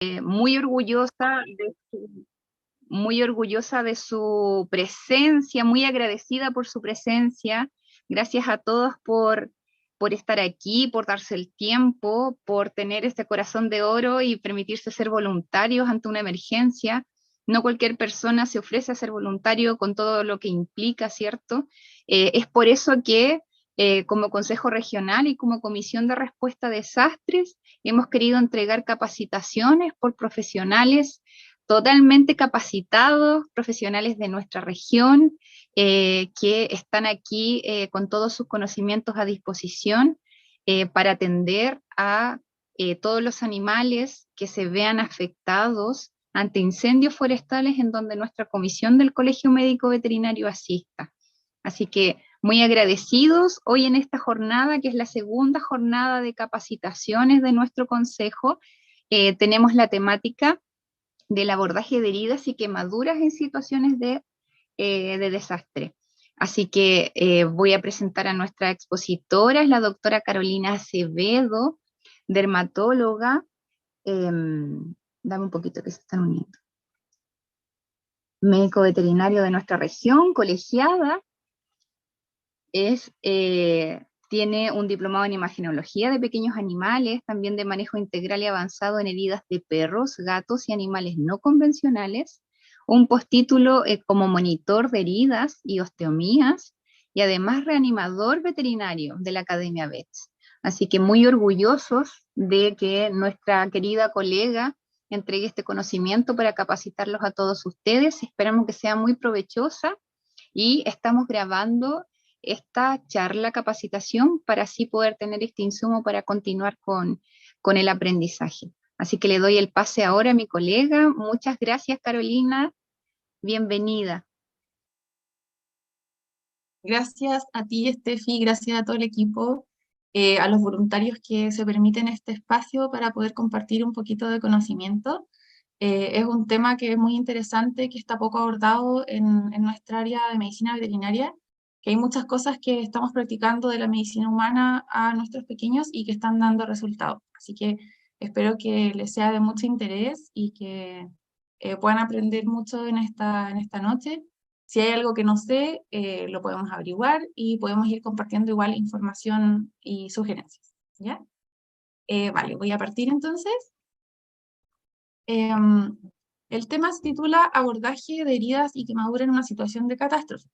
muy orgullosa de su presencia, muy agradecida por su presencia. Gracias a todos por estar aquí, por darse el tiempo, por tener este corazón de oro y permitirse ser voluntarios ante una emergencia. No cualquier persona se ofrece a ser voluntario con todo lo que implica, ¿cierto? Es por eso que como Consejo Regional y como Comisión de Respuesta a Desastres hemos querido entregar capacitaciones por profesionales totalmente capacitados, profesionales de nuestra región, que están aquí con todos sus conocimientos a disposición para atender a todos los animales que se vean afectados ante incendios forestales en donde nuestra comisión del Colegio Médico Veterinario asista. Así que muy agradecidos hoy en esta jornada, que es la segunda jornada de capacitaciones de nuestro consejo. Tenemos la temática del abordaje de heridas y quemaduras en situaciones de desastre. Así que voy a presentar a nuestra expositora, es la doctora Carolina Acevedo, dermatóloga. Dame un poquito que se están uniendo. Médico veterinario de nuestra región, colegiada. Tiene un diplomado en imagenología de pequeños animales, también de manejo integral y avanzado en heridas de perros, gatos y animales no convencionales, un postítulo como monitor de heridas y osteomías, y además reanimador veterinario de la Academia VETS. Así que muy orgullosos de que nuestra querida colega entregue este conocimiento para capacitarlos a todos ustedes. Esperamos que sea muy provechosa y estamos grabando esta charla, capacitación, para así poder tener este insumo para continuar con el aprendizaje. Así que le doy el pase ahora a mi colega. Muchas gracias, Carolina. Bienvenida. Gracias a ti, Estefi, gracias a todo el equipo, a los voluntarios que se permiten este espacio para poder compartir un poquito de conocimiento. Es un tema que es muy interesante, que está poco abordado en nuestra área de medicina veterinaria, que hay muchas cosas que estamos practicando de la medicina humana a nuestros pequeños y que están dando resultados. Así que espero que les sea de mucho interés y que puedan aprender mucho en esta noche. Si hay algo que no sé, lo podemos averiguar y podemos ir compartiendo igual información y sugerencias, ¿ya? Vale, voy a partir entonces. El tema se titula Abordaje de heridas y quemaduras en una situación de catástrofe.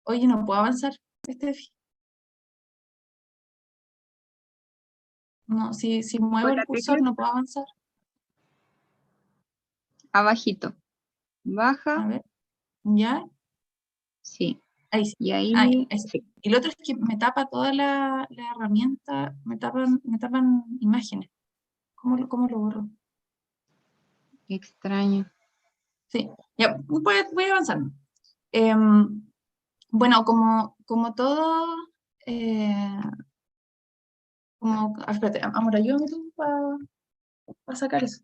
Oye, no puedo avanzar, Estefi. No, si muevo el cursor no puedo avanzar. Abajito. Baja. A ver, ¿ya? Sí. Ahí sí. Y ahí, ahí sí. sí. Y lo otro es que me tapa toda la herramienta, me tapan imágenes. ¿Cómo lo borro? Extraño. Sí, ya, voy avanzando. Bueno, como todo, espérate, amor, ayúdame tú para sacar eso.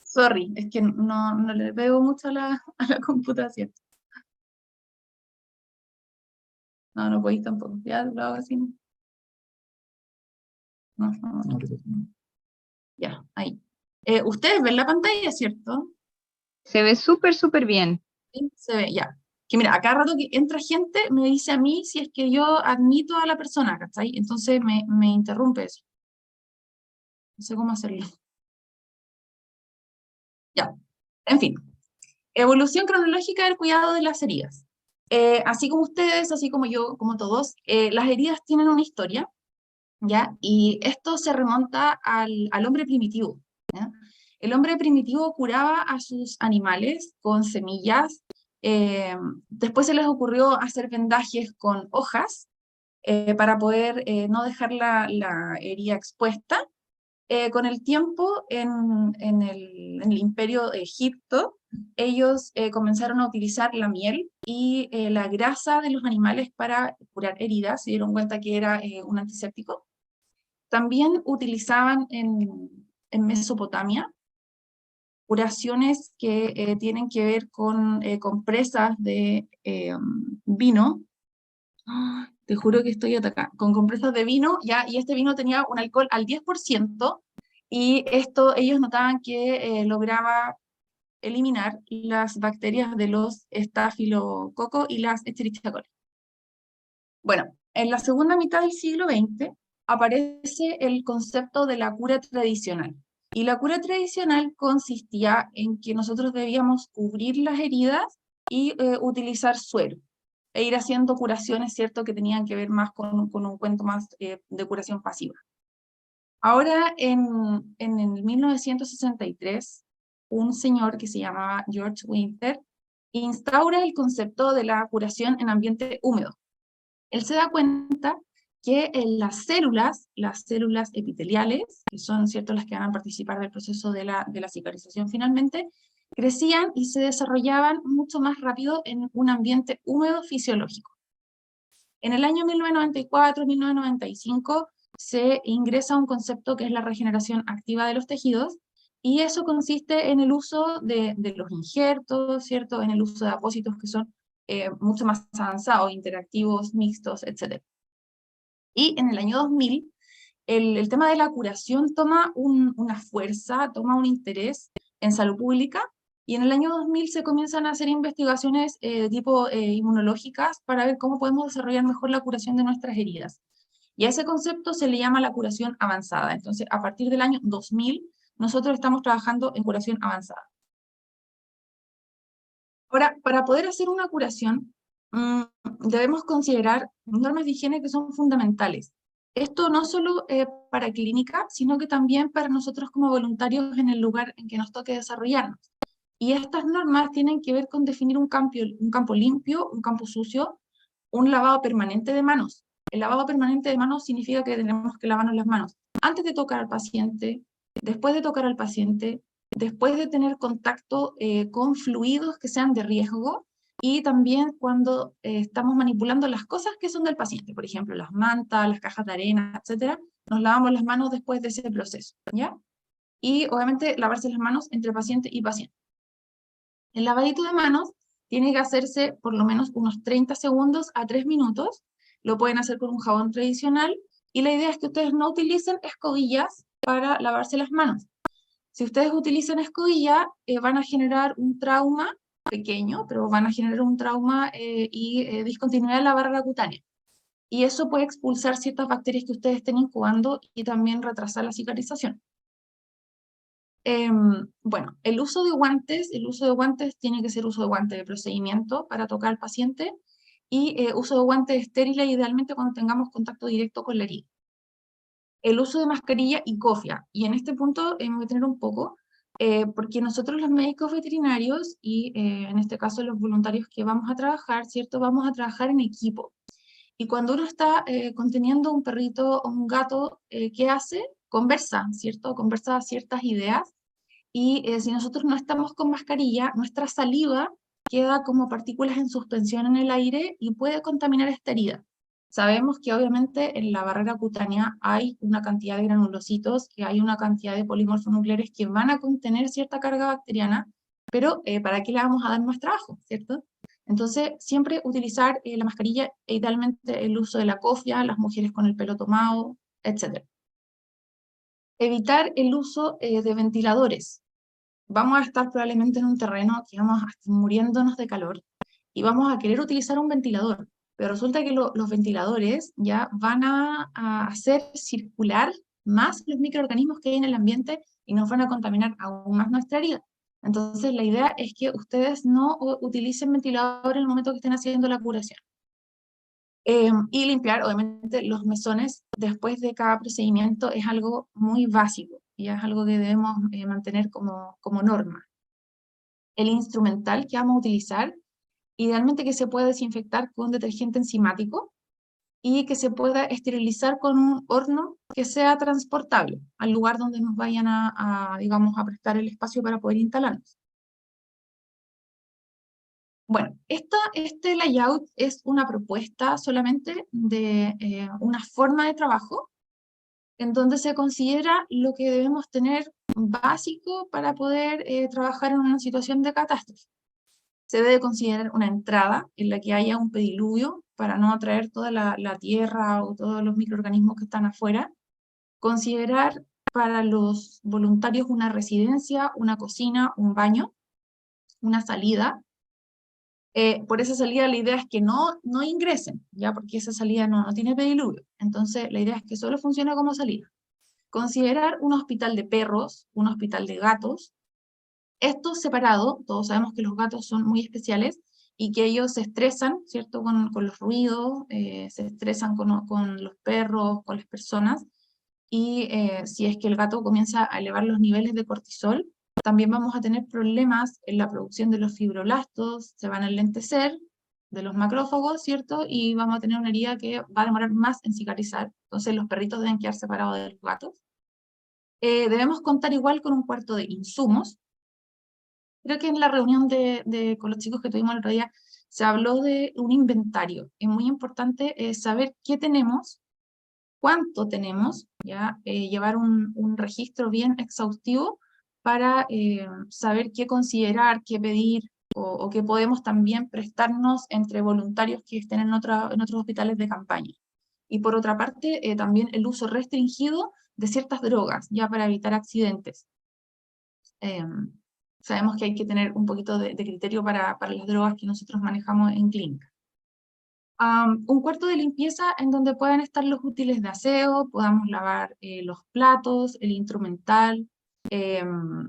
Sorry, es que no le veo mucho a la computación. No podéis tampoco, ya lo hago así. No. Ya, ahí. Ustedes ven la pantalla, ¿cierto? Se ve súper, súper bien. Sí, se ve, ya. Que mira, a cada rato que entra gente me dice a mí si es que yo admito a la persona, ¿cachai? Entonces me interrumpe eso. No sé cómo hacerlo. Ya, en fin. Evolución cronológica del cuidado de las heridas. Así como ustedes, así como yo, como todos, las heridas tienen una historia, ¿ya? Y esto se remonta al hombre primitivo, ¿ya? El hombre primitivo curaba a sus animales con semillas, después se les ocurrió hacer vendajes con hojas para poder no dejar la herida expuesta. Con el tiempo, en el imperio de Egipto, ellos comenzaron a utilizar la miel y la grasa de los animales para curar heridas, se dieron cuenta que era un antiséptico. También utilizaban en Mesopotamia curaciones que tienen que ver con compresas de vino. te juro que estoy atacada, con compresas de vino, ya, y este vino tenía un alcohol al 10%, y esto ellos notaban que lograba eliminar las bacterias de los estafilococo y las Escherichia coli. Bueno, en la segunda mitad del siglo XX aparece el concepto de la cura tradicional. Y la cura tradicional consistía en que nosotros debíamos cubrir las heridas y utilizar suero, e ir haciendo curaciones, ¿cierto?, que tenían que ver más con un cuento más de curación pasiva. Ahora, en el 1963, un señor que se llamaba George Winter instaura el concepto de la curación en ambiente húmedo. Él se da cuenta que las células epiteliales, que son, ¿cierto?, las que van a participar del proceso de la cicatrización finalmente, crecían y se desarrollaban mucho más rápido en un ambiente húmedo fisiológico. En el año 1994-1995 se ingresa un concepto que es la regeneración activa de los tejidos, y eso consiste en el uso de los injertos, ¿cierto?, en el uso de apósitos que son mucho más avanzados, interactivos, mixtos, etc. Y en el año 2000, el tema de la curación toma una fuerza, toma un interés en salud pública, y en el año 2000 se comienzan a hacer investigaciones de tipo inmunológicas para ver cómo podemos desarrollar mejor la curación de nuestras heridas. Y a ese concepto se le llama la curación avanzada. Entonces, a partir del año 2000, nosotros estamos trabajando en curación avanzada. Ahora, para poder hacer una curación, debemos considerar normas de higiene que son fundamentales. Esto no solo para clínica, sino que también para nosotros como voluntarios en el lugar en que nos toque desarrollarnos. Y estas normas tienen que ver con definir un campo limpio, un campo sucio, un lavado permanente de manos. El lavado permanente de manos significa que tenemos que lavarnos las manos antes de tocar al paciente, después de tocar al paciente, después de tener contacto con fluidos que sean de riesgo, y también cuando estamos manipulando las cosas que son del paciente, por ejemplo, las mantas, las cajas de arena, etcétera, nos lavamos las manos después de ese proceso, ¿ya? Y obviamente lavarse las manos entre paciente y paciente. El lavadito de manos tiene que hacerse por lo menos unos 30 segundos a 3 minutos, lo pueden hacer con un jabón tradicional, y la idea es que ustedes no utilicen escobillas para lavarse las manos. Si ustedes utilizan escobilla, van a generar un trauma pequeño, pero van a generar un trauma y discontinuidad en la barrera cutánea. Y eso puede expulsar ciertas bacterias que ustedes estén incubando y también retrasar la cicatrización. Bueno, el uso de guantes tiene que ser uso de guantes de procedimiento para tocar al paciente, y uso de guantes estériles idealmente cuando tengamos contacto directo con la herida. El uso de mascarilla y cofia, y en este punto me voy a detener un poco, porque nosotros los médicos veterinarios, y en este caso los voluntarios que vamos a trabajar, ¿cierto?, vamos a trabajar en equipo. Y cuando uno está conteniendo un perrito o un gato, ¿qué hace? Conversa, ¿cierto? Conversa ciertas ideas, y si nosotros no estamos con mascarilla, nuestra saliva queda como partículas en suspensión en el aire y puede contaminar esta herida. Sabemos que obviamente en la barrera cutánea hay una cantidad de granulocitos, que hay una cantidad de polimorfonucleares que van a contener cierta carga bacteriana, pero ¿para qué le vamos a dar más trabajo, cierto? Entonces, siempre utilizar la mascarilla, e idealmente el uso de la cofia, las mujeres con el pelo tomado, etc. Evitar el uso de ventiladores. Vamos a estar probablemente en un terreno que vamos a estar muriéndonos de calor, y vamos a querer utilizar un ventilador, pero resulta que los ventiladores ya van a hacer circular más los microorganismos que hay en el ambiente y nos van a contaminar aún más nuestra herida. Entonces la idea es que ustedes no utilicen ventilador en el momento que estén haciendo la curación. Y limpiar, obviamente, los mesones después de cada procedimiento es algo muy básico, y es algo que debemos mantener como norma. El instrumental que vamos a utilizar, idealmente que se pueda desinfectar con detergente enzimático, y que se pueda esterilizar con un horno que sea transportable al lugar donde nos vayan digamos, a prestar el espacio para poder instalarnos. Bueno, este layout es una propuesta solamente de una forma de trabajo en donde se considera lo que debemos tener básico para poder trabajar en una situación de catástrofe. se debe considerar una entrada en la que haya un pediluvio para no atraer toda la tierra o todos los microorganismos que están afuera. Considerar para los voluntarios una residencia, una cocina, un baño, una salida. Por esa salida la idea es que no ingresen, ¿ya? Porque esa salida no tiene pediluvio. Entonces la idea es que solo funcione como salida. Considerar un hospital de perros, un hospital de gatos. Esto separado, todos sabemos que los gatos son muy especiales y que ellos se estresan, ¿cierto? Con los ruidos, se estresan con los perros, con las personas. Y si es que el gato comienza a elevar los niveles de cortisol, también vamos a tener problemas en la producción de los fibroblastos, se van a enlentecer de los macrófagos, ¿cierto? Y vamos a tener una herida que va a demorar más en cicatrizar. Entonces los perritos deben quedar separados de los gatos. Debemos contar igual con un cuarto de insumos. Creo que en la reunión con los chicos que tuvimos el otro día se habló de un inventario. Es muy importante saber qué tenemos, cuánto tenemos, ¿ya? Llevar un registro bien exhaustivo para saber qué considerar, qué pedir, o qué podemos también prestarnos entre voluntarios que estén en otros hospitales de campaña. Y por otra parte, también el uso restringido de ciertas drogas, ya para evitar accidentes. Sabemos que hay que tener un poquito de criterio para las drogas que nosotros manejamos en clínica. Un cuarto de limpieza en donde puedan estar los útiles de aseo, podamos lavar los platos, el instrumental,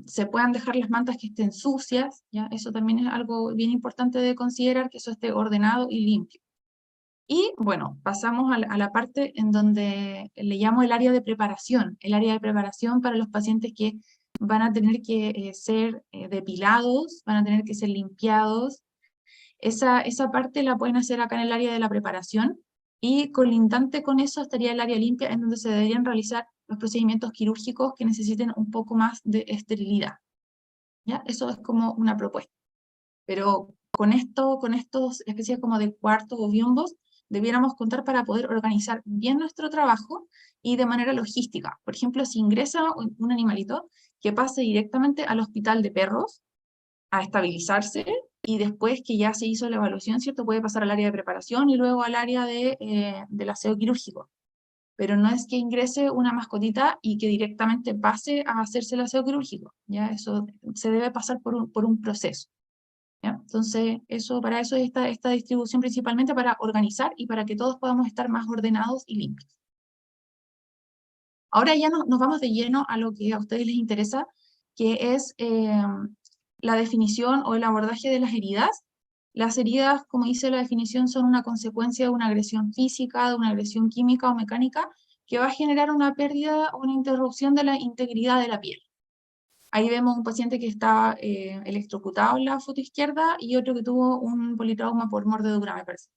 se puedan dejar las mantas que estén sucias, ¿ya? Eso también es algo bien importante de considerar, que eso esté ordenado y limpio. Y bueno, pasamos a la parte en donde le llamo el área de preparación para los pacientes que van a tener que ser depilados, van a tener que ser limpiados. Esa parte la pueden hacer acá en el área de la preparación, y colindante con eso estaría el área limpia, en donde se deberían realizar los procedimientos quirúrgicos que necesiten un poco más de esterilidad. ¿Ya? Eso es como una propuesta. Pero con estos especies como de cuartos o biombos, debiéramos contar para poder organizar bien nuestro trabajo y de manera logística. Por ejemplo, si ingresa un animalito, que pase directamente al hospital de perros a estabilizarse, y después que ya se hizo la evaluación, ¿cierto? Puede pasar al área de preparación y luego al área del aseo quirúrgico. Pero no es que ingrese una mascotita y que directamente pase a hacerse el aseo quirúrgico, ¿ya? Eso se debe pasar por un proceso, ¿ya? Entonces, para eso es esta distribución, principalmente para organizar y para que todos podamos estar más ordenados y limpios. Ahora ya nos vamos de lleno a lo que a ustedes les interesa, que es la definición o el abordaje de las heridas. Las heridas, como dice la definición, son una consecuencia de una agresión física, de una agresión química o mecánica, que va a generar una pérdida o una interrupción de la integridad de la piel. Ahí vemos un paciente que está electrocutado en la foto izquierda y otro que tuvo un politrauma por mordedura, me parece.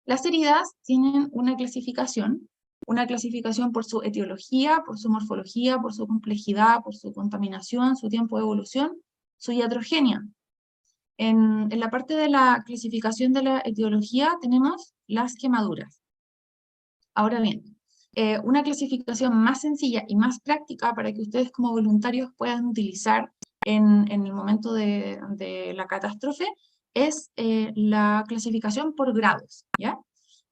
Las heridas tienen una clasificación por su etiología, por su morfología, por su complejidad, por su contaminación, su tiempo de evolución, su iatrogenia. En la parte de la clasificación de la etiología tenemos las quemaduras. Ahora bien, una clasificación más sencilla y más práctica para que ustedes como voluntarios puedan utilizar en el momento de la catástrofe es la clasificación por grados, ¿ya?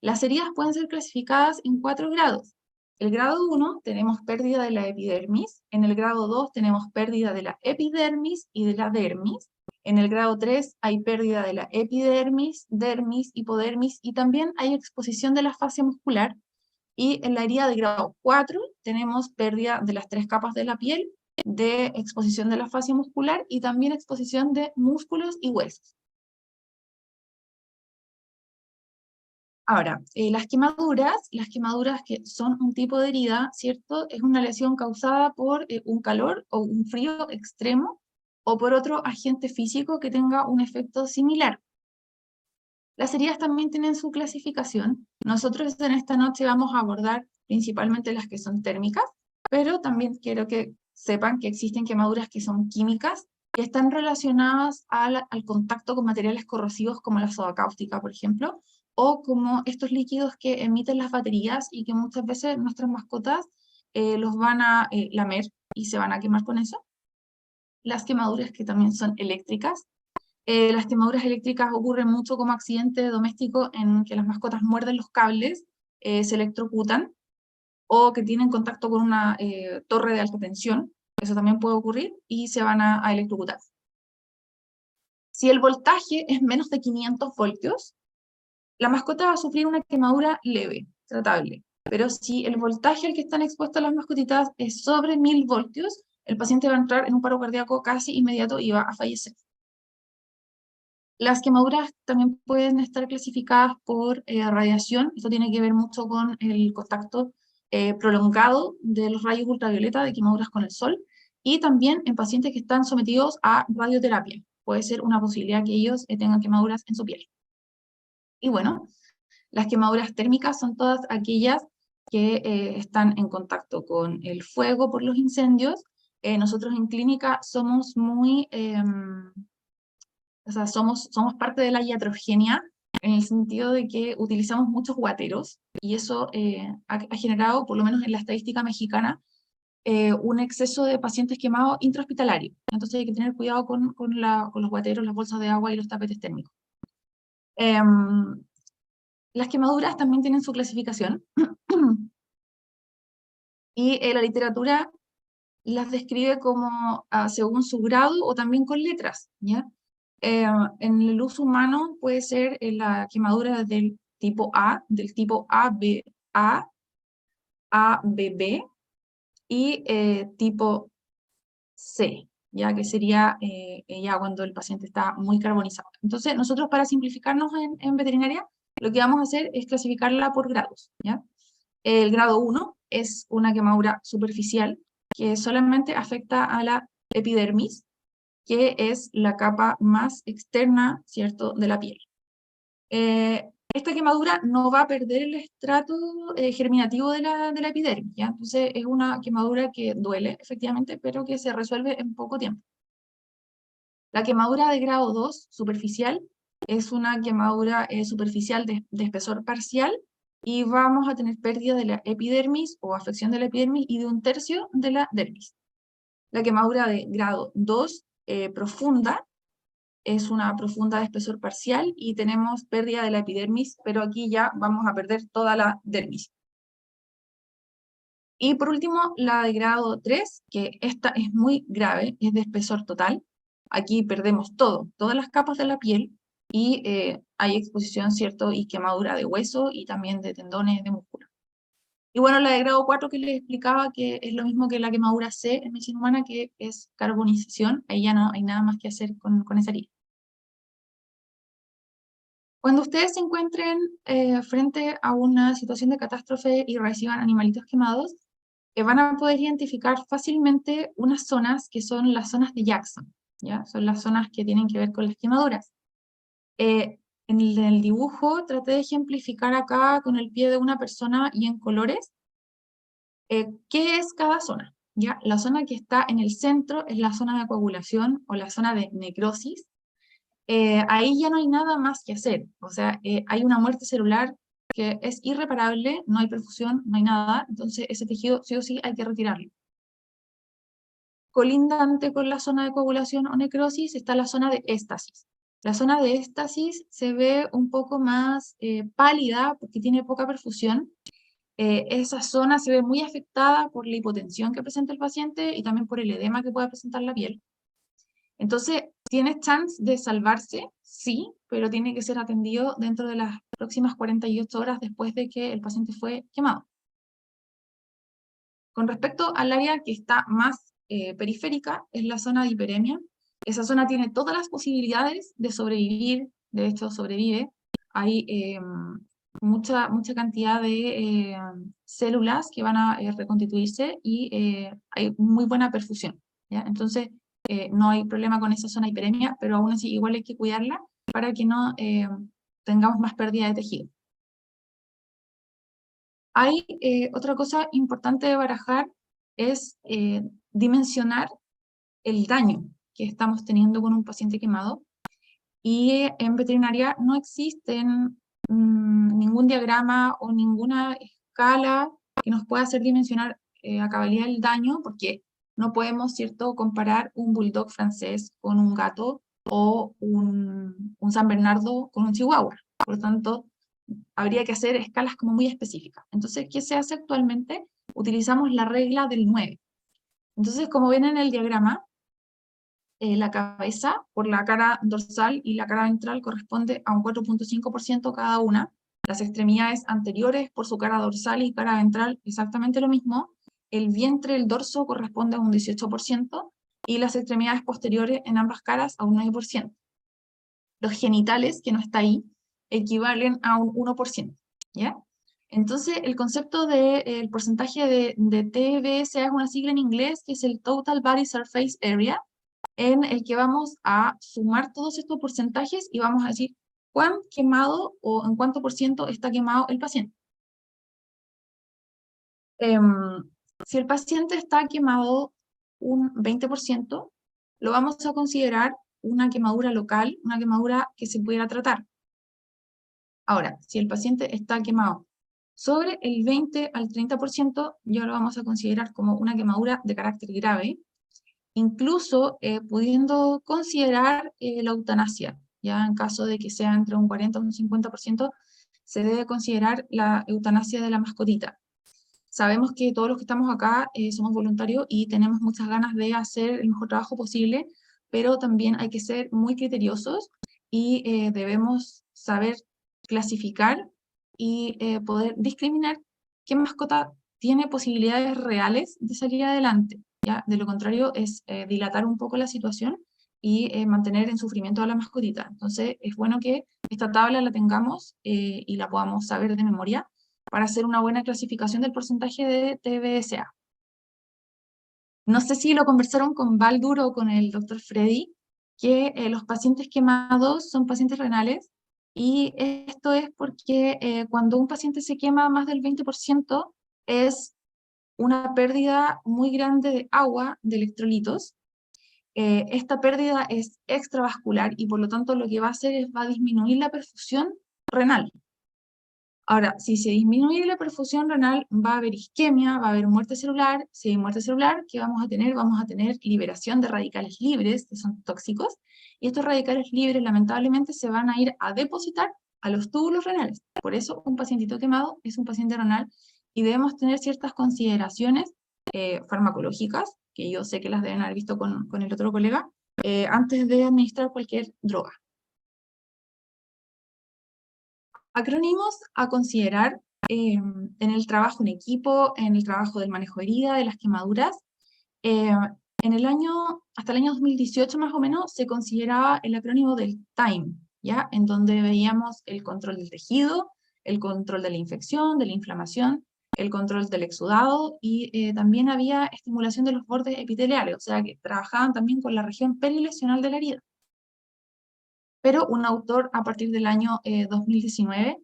Las heridas pueden ser clasificadas en 4 grados. El grado 1 tenemos pérdida de la epidermis, en el grado 2 tenemos pérdida de la epidermis y de la dermis, en el grado 3 hay pérdida de la epidermis, dermis, hipodermis, y también hay exposición de la fascia muscular, y en la herida de grado 4 tenemos pérdida de las 3 capas de la piel, de exposición de la fascia muscular y también exposición de músculos y huesos. Ahora, las quemaduras que son un tipo de herida, ¿cierto? Es una lesión causada por un calor o un frío extremo o por otro agente físico que tenga un efecto similar. Las heridas también tienen su clasificación. Nosotros en esta noche vamos a abordar principalmente las que son térmicas, pero también quiero que sepan que existen quemaduras que son químicas, que están relacionadas al contacto con materiales corrosivos como la soda cáustica, por ejemplo, o como estos líquidos que emiten las baterías y que muchas veces nuestras mascotas los van a lamer y se van a quemar con eso. las quemaduras que también son eléctricas. Las quemaduras eléctricas ocurren mucho como accidente doméstico en que las mascotas muerden los cables, se electrocutan, o que tienen contacto con una torre de alta tensión, eso también puede ocurrir, y se van a electrocutar. Si el voltaje es menos de 500 voltios, la mascota va a sufrir una quemadura leve, tratable. Pero si el voltaje al que están expuestas las mascotitas es sobre 1000 voltios, el paciente va a entrar en un paro cardíaco casi inmediato y va a fallecer. Las quemaduras también pueden estar clasificadas por radiación. Esto tiene que ver mucho con el contacto prolongado de los rayos ultravioleta de quemaduras con el sol, y también en pacientes que están sometidos a radioterapia. Puede ser una posibilidad que ellos tengan quemaduras en su piel. Y bueno, las quemaduras térmicas son todas aquellas que están en contacto con el fuego por los incendios. Nosotros en clínica somos muy... o sea, somos parte de la iatrogenia, en el sentido de que utilizamos muchos guateros, y eso ha generado, por lo menos en la estadística mexicana, un exceso de pacientes quemados intrahospitalarios. Entonces hay que tener cuidado con los guateros, las bolsas de agua y los tapetes térmicos. Las quemaduras también tienen su clasificación, y la literatura las describe como según su grado o también con letras, ¿ya? En el uso humano puede ser la quemadura del tipo A, del tipo AB-A, ABB, y tipo C, ya que sería ya cuando el paciente está muy carbonizado. Entonces, nosotros para simplificarnos en veterinaria, lo que vamos a hacer es clasificarla por grados, ¿ya? El grado 1 es una quemadura superficial que solamente afecta a la epidermis, que es la capa más externa, ¿cierto?, de la piel. Esta quemadura no va a perder el estrato germinativo de la epidermis, ¿ya? Entonces es una quemadura que duele, efectivamente, pero que se resuelve en poco tiempo. La quemadura de grado 2, superficial, es una quemadura superficial de espesor parcial, y vamos a tener pérdida de la epidermis o afección de la epidermis y de 1/3 de la dermis. La quemadura de grado 2, profunda, es una profunda de espesor parcial y tenemos pérdida de la epidermis, pero aquí ya vamos a perder toda la dermis. Y por último, la de grado 3, que esta es muy grave, es de espesor total. Aquí perdemos todo, todas las capas de la piel, y hay exposición, ¿cierto?, y quemadura de hueso y también de tendones, de músculo. Y bueno, la de grado 4 que les explicaba, que es lo mismo que la quemadura C en medicina humana, que es carbonización. Ahí ya no hay nada más que hacer con esa herida. Cuando ustedes se encuentren frente a una situación de catástrofe y reciban animalitos quemados, van a poder identificar fácilmente unas zonas que son las zonas de Jackson, ¿ya? Son las zonas que tienen que ver con las quemaduras. En el dibujo traté de ejemplificar acá con el pie de una persona y en colores qué es cada zona, ¿ya? La zona que está en el centro es la zona de coagulación o la zona de necrosis. Ahí ya no hay nada más que hacer, o sea, hay una muerte celular que es irreparable, no hay perfusión, no hay nada, entonces ese tejido sí o sí hay que retirarlo. Colindante con la zona de coagulación o necrosis está la zona de éstasis. La zona de éstasis se ve un poco más pálida porque tiene poca perfusión. Esa zona se ve muy afectada por la hipotensión que presenta el paciente y también por el edema que puede presentar la piel. Entonces, ¿tiene chance de salvarse? Sí, pero tiene que ser atendido dentro de las próximas 48 horas después de que el paciente fue quemado. Con respecto al área que está más periférica, es la zona de hiperemia. Esa zona tiene todas las posibilidades de sobrevivir, de hecho sobrevive. Hay mucha cantidad de células que van a reconstituirse, y hay muy buena perfusión, ¿ya? Entonces, no hay problema con esa zona de hiperemia, pero aún así igual hay que cuidarla para que no tengamos más pérdida de tejido. Hay otra cosa importante de barajar, es dimensionar el daño que estamos teniendo con un paciente quemado, y en veterinaria no existen ningún diagrama o ninguna escala que nos pueda hacer dimensionar a cabalidad el daño, porque no podemos, ¿cierto?, comparar un bulldog francés con un gato o un San Bernardo con un chihuahua. Por lo tanto, habría que hacer escalas como muy específicas. Entonces, ¿qué se hace actualmente? Utilizamos la regla del 9. Entonces, como ven en el diagrama, la cabeza por la cara dorsal y la cara ventral corresponde a un 4.5% cada una. Las extremidades anteriores por su cara dorsal y cara ventral exactamente lo mismo. El vientre, el dorso corresponde a un 18% y las extremidades posteriores en ambas caras a un 9%. Los genitales, que no está ahí, equivalen a un 1%, ¿ya? Entonces, el concepto del porcentaje de TBS es una sigla en inglés, que es el Total Body Surface Area, en el que vamos a sumar todos estos porcentajes y vamos a decir cuán quemado o en cuánto por ciento está quemado el paciente. Si el paciente está quemado un 20%, lo vamos a considerar una quemadura local, una quemadura que se pudiera tratar. Ahora, si el paciente está quemado sobre el 20 al 30%, ya lo vamos a considerar como una quemadura de carácter grave, incluso pudiendo considerar la eutanasia. Ya en caso de que sea entre un 40 y un 50%, se debe considerar la eutanasia de la mascotita. Sabemos que todos los que estamos acá somos voluntarios y tenemos muchas ganas de hacer el mejor trabajo posible, pero también hay que ser muy criteriosos y debemos saber clasificar y poder discriminar qué mascota tiene posibilidades reales de salir adelante. ¿Ya? De lo contrario es dilatar un poco la situación y mantener en sufrimiento a la mascotita. Entonces es bueno que esta tabla la tengamos y la podamos saber de memoria para hacer una buena clasificación del porcentaje de TBSA. No sé si lo conversaron con Baldur o con el doctor Freddy, que los pacientes quemados son pacientes renales, y esto es porque cuando un paciente se quema más del 20% es una pérdida muy grande de agua, de electrolitos. Esta pérdida es extravascular y por lo tanto lo que va a hacer es va a disminuir la perfusión renal. Ahora, si se disminuye la perfusión renal, va a haber isquemia, va a haber muerte celular. Si hay muerte celular, ¿qué vamos a tener? Vamos a tener liberación de radicales libres, que son tóxicos, y estos radicales libres lamentablemente se van a ir a depositar a los túbulos renales. Por eso un pacientito quemado es un paciente renal y debemos tener ciertas consideraciones farmacológicas, que yo sé que las deben haber visto con el otro colega, antes de administrar cualquier droga. Acrónimos a considerar en el trabajo en equipo, en el trabajo del manejo de herida, de las quemaduras. Hasta el año 2018 más o menos, se consideraba el acrónimo del TIME, ¿ya? En donde veíamos el control del tejido, el control de la infección, de la inflamación, el control del exudado, y también había estimulación de los bordes epiteliales, o sea que trabajaban también con la región perilesional de la herida. Pero un autor a partir del año 2019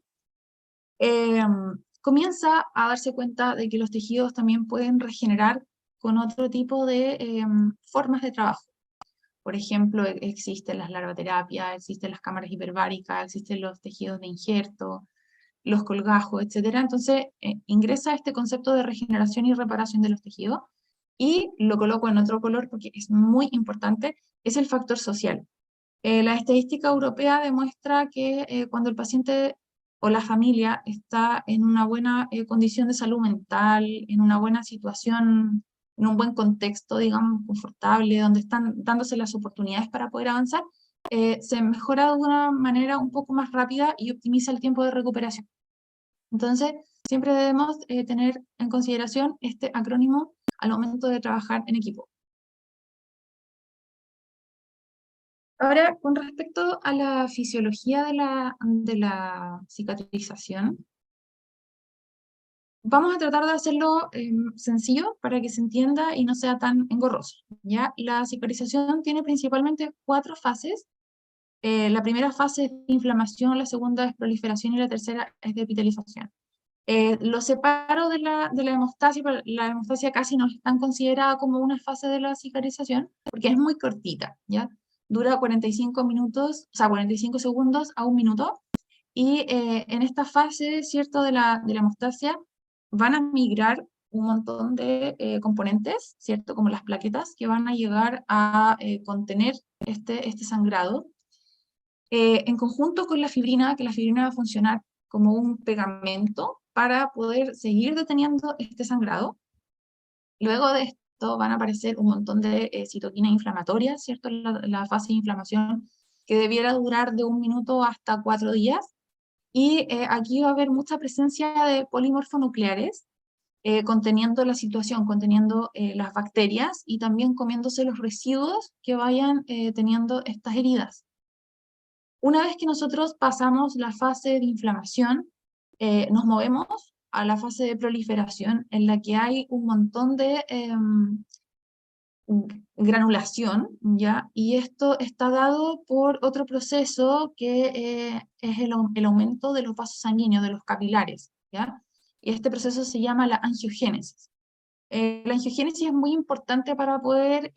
comienza a darse cuenta de que los tejidos también pueden regenerar con otro tipo de formas de trabajo. Por ejemplo, existen las larvaterapias, existen las cámaras hiperbáricas, existen los tejidos de injerto, los colgajos, etc. Entonces, ingresa este concepto de regeneración y reparación de los tejidos, y lo coloco en otro color porque es muy importante, es el factor social. La estadística europea demuestra que cuando el paciente o la familia está en una buena condición de salud mental, en una buena situación, en un buen contexto, digamos, confortable, donde están dándose las oportunidades para poder avanzar, se mejora de una manera un poco más rápida y optimiza el tiempo de recuperación. Entonces, siempre debemos tener en consideración este acrónimo al momento de trabajar en equipo. Ahora, con respecto a la fisiología de la cicatrización, vamos a tratar de hacerlo sencillo para que se entienda y no sea tan engorroso, ¿ya? La cicatrización tiene principalmente 4 fases. La primera fase es de inflamación, la segunda es proliferación y la tercera es de epitelización. Lo separo de la hemostasia, pero la hemostasia casi no es tan considerada como una fase de la cicatrización, porque es muy cortita, ¿ya? Dura 45 minutos, o sea, 45 segundos a 1 minuto, y en esta fase, ¿cierto?, de la hemostasia, van a migrar un montón de componentes, ¿cierto? Como las plaquetas que van a llegar a contener este sangrado, en conjunto con la fibrina, que la fibrina va a funcionar como un pegamento para poder seguir deteniendo este sangrado. Luego de esto van a aparecer un montón de citoquinas inflamatorias, ¿cierto? La fase de inflamación que debiera durar de 1 minuto hasta 4 días. Y aquí va a haber mucha presencia de polimorfonucleares, conteniendo la situación, conteniendo las bacterias y también comiéndose los residuos que vayan teniendo estas heridas. Una vez que nosotros pasamos la fase de inflamación, nos movemos a la fase de proliferación, en la que hay un montón de granulación, ¿ya? Y esto está dado por otro proceso que es el aumento de los vasos sanguíneos, de los capilares, ¿ya? Y este proceso se llama la angiogénesis. La angiogénesis es muy importante para poder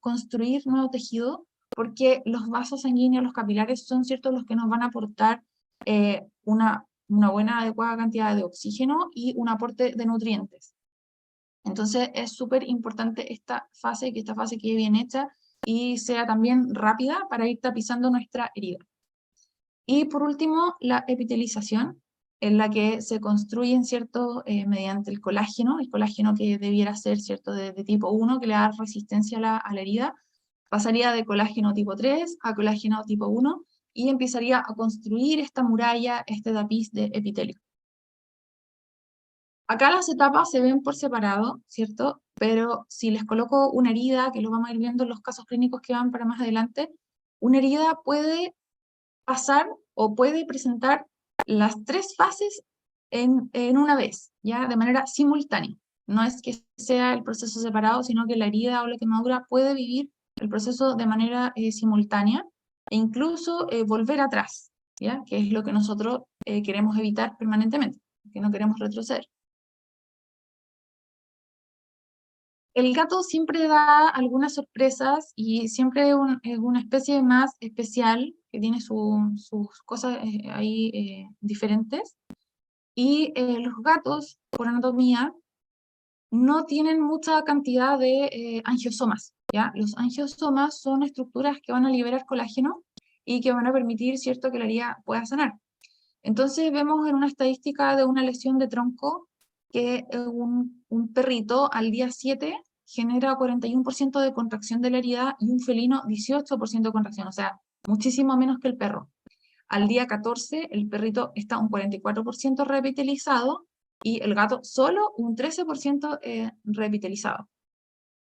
construir nuevo tejido, porque los vasos sanguíneos, los capilares, son ciertos los que nos van a aportar una buena, adecuada cantidad de oxígeno y un aporte de nutrientes. Entonces es súper importante esta fase, que esta fase quede bien hecha y sea también rápida para ir tapizando nuestra herida. Y por último, la epitelización, en la que se construyen, ¿cierto?, mediante el colágeno que debiera ser, ¿cierto?, de tipo 1, que le da resistencia a la herida, pasaría de colágeno tipo 3 a colágeno tipo 1, y empezaría a construir esta muralla, este tapiz de epitelio. Acá las etapas se ven por separado, ¿cierto? Pero si les coloco una herida, que lo vamos a ir viendo en los casos clínicos que van para más adelante, una herida puede pasar o puede presentar las 3 fases en una vez, ¿ya? De manera simultánea. No es que sea el proceso separado, sino que la herida o la quemadura puede vivir el proceso de manera simultánea e incluso volver atrás, ¿ya? Que es lo que nosotros queremos evitar permanentemente, que no queremos retroceder. El gato siempre da algunas sorpresas y siempre es una especie más especial, que tiene sus cosas ahí diferentes. Y los gatos, por anatomía, no tienen mucha cantidad de angiosomas, ¿ya? Los angiosomas son estructuras que van a liberar colágeno y que van a permitir, ¿cierto?, que la herida pueda sanar. Entonces vemos en una estadística de una lesión de tronco que un perrito al día 7 genera 41% de contracción de la herida y un felino 18% de contracción, o sea, muchísimo menos que el perro. Al día 14 el perrito está un 44% revitalizado y el gato solo un 13% revitalizado.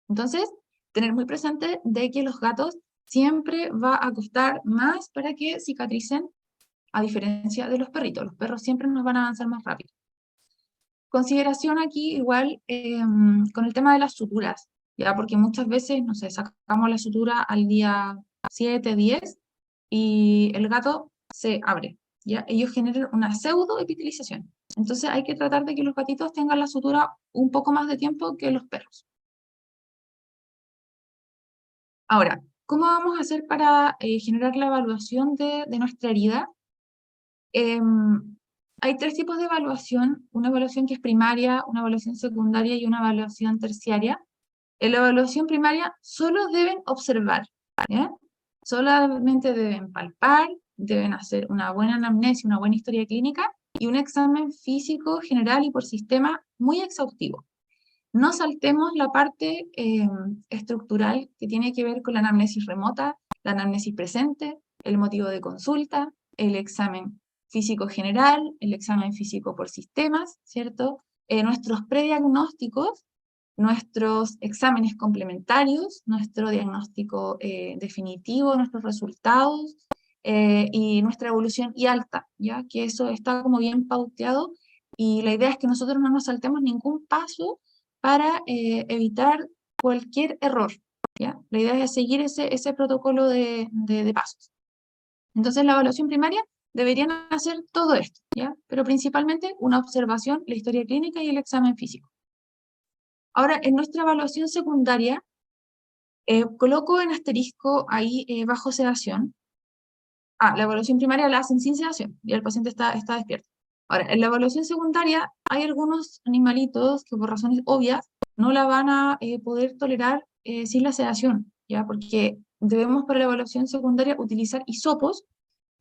Entonces, tener muy presente de que los gatos siempre va a costar más para que cicatricen, a diferencia de los perritos. Los perros siempre nos van a avanzar más rápido. Consideración aquí igual con el tema de las suturas, ¿ya? Porque muchas veces, no sé, sacamos la sutura al día 7, 10 y el gato se abre, ¿ya? Ellos generan una pseudoepitelización. Entonces hay que tratar de que los gatitos tengan la sutura un poco más de tiempo que los perros. Ahora, ¿cómo vamos a hacer para generar la evaluación de nuestra herida? Hay 3 tipos de evaluación, una evaluación que es primaria, una evaluación secundaria y una evaluación terciaria. En la evaluación primaria solo deben observar, ¿ya? Solamente deben palpar, deben hacer una buena anamnesis, una buena historia clínica y un examen físico general y por sistema muy exhaustivo. No saltemos la parte estructural que tiene que ver con la anamnesis remota, la anamnesis presente, el motivo de consulta, el examen físico general, el examen físico por sistemas, ¿cierto? Nuestros prediagnósticos, nuestros exámenes complementarios, nuestro diagnóstico definitivo, nuestros resultados y nuestra evolución y alta, ¿ya? Que eso está como bien pauteado y la idea es que nosotros no nos saltemos ningún paso para evitar cualquier error, ¿ya? La idea es seguir ese protocolo de pasos. Entonces, la evaluación primaria deberían hacer todo esto, ¿ya? Pero principalmente una observación, la historia clínica y el examen físico. Ahora, en nuestra evaluación secundaria, coloco en asterisco ahí bajo sedación. La evaluación primaria la hacen sin sedación y el paciente está despierto. Ahora, en la evaluación secundaria hay algunos animalitos que por razones obvias no la van a poder tolerar sin la sedación, ¿ya? Porque debemos para la evaluación secundaria utilizar hisopos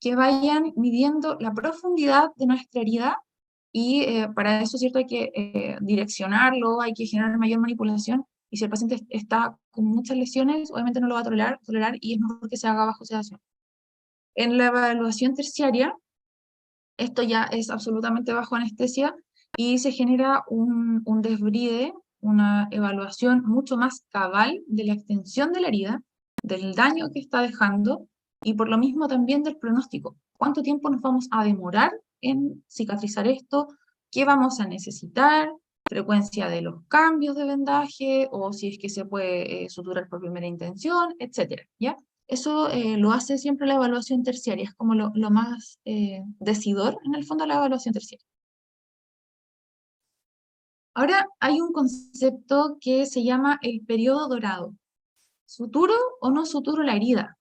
que vayan midiendo la profundidad de nuestra herida y para eso, ¿cierto? Hay que direccionarlo, hay que generar mayor manipulación y si el paciente está con muchas lesiones, obviamente no lo va a tolerar y es mejor que se haga bajo sedación. En la evaluación terciaria, esto ya es absolutamente bajo anestesia y se genera un desbride, una evaluación mucho más cabal de la extensión de la herida, del daño que está dejando y por lo mismo también del pronóstico. ¿Cuánto tiempo nos vamos a demorar en cicatrizar esto? ¿Qué vamos a necesitar? Frecuencia de los cambios de vendaje o si es que se puede suturar por primera intención, etcétera, ¿ya? Eso lo hace siempre la evaluación terciaria, es como lo más decidor en el fondo la evaluación terciaria. Ahora hay un concepto que se llama el periodo dorado. ¿Suturo o no suturo la herida?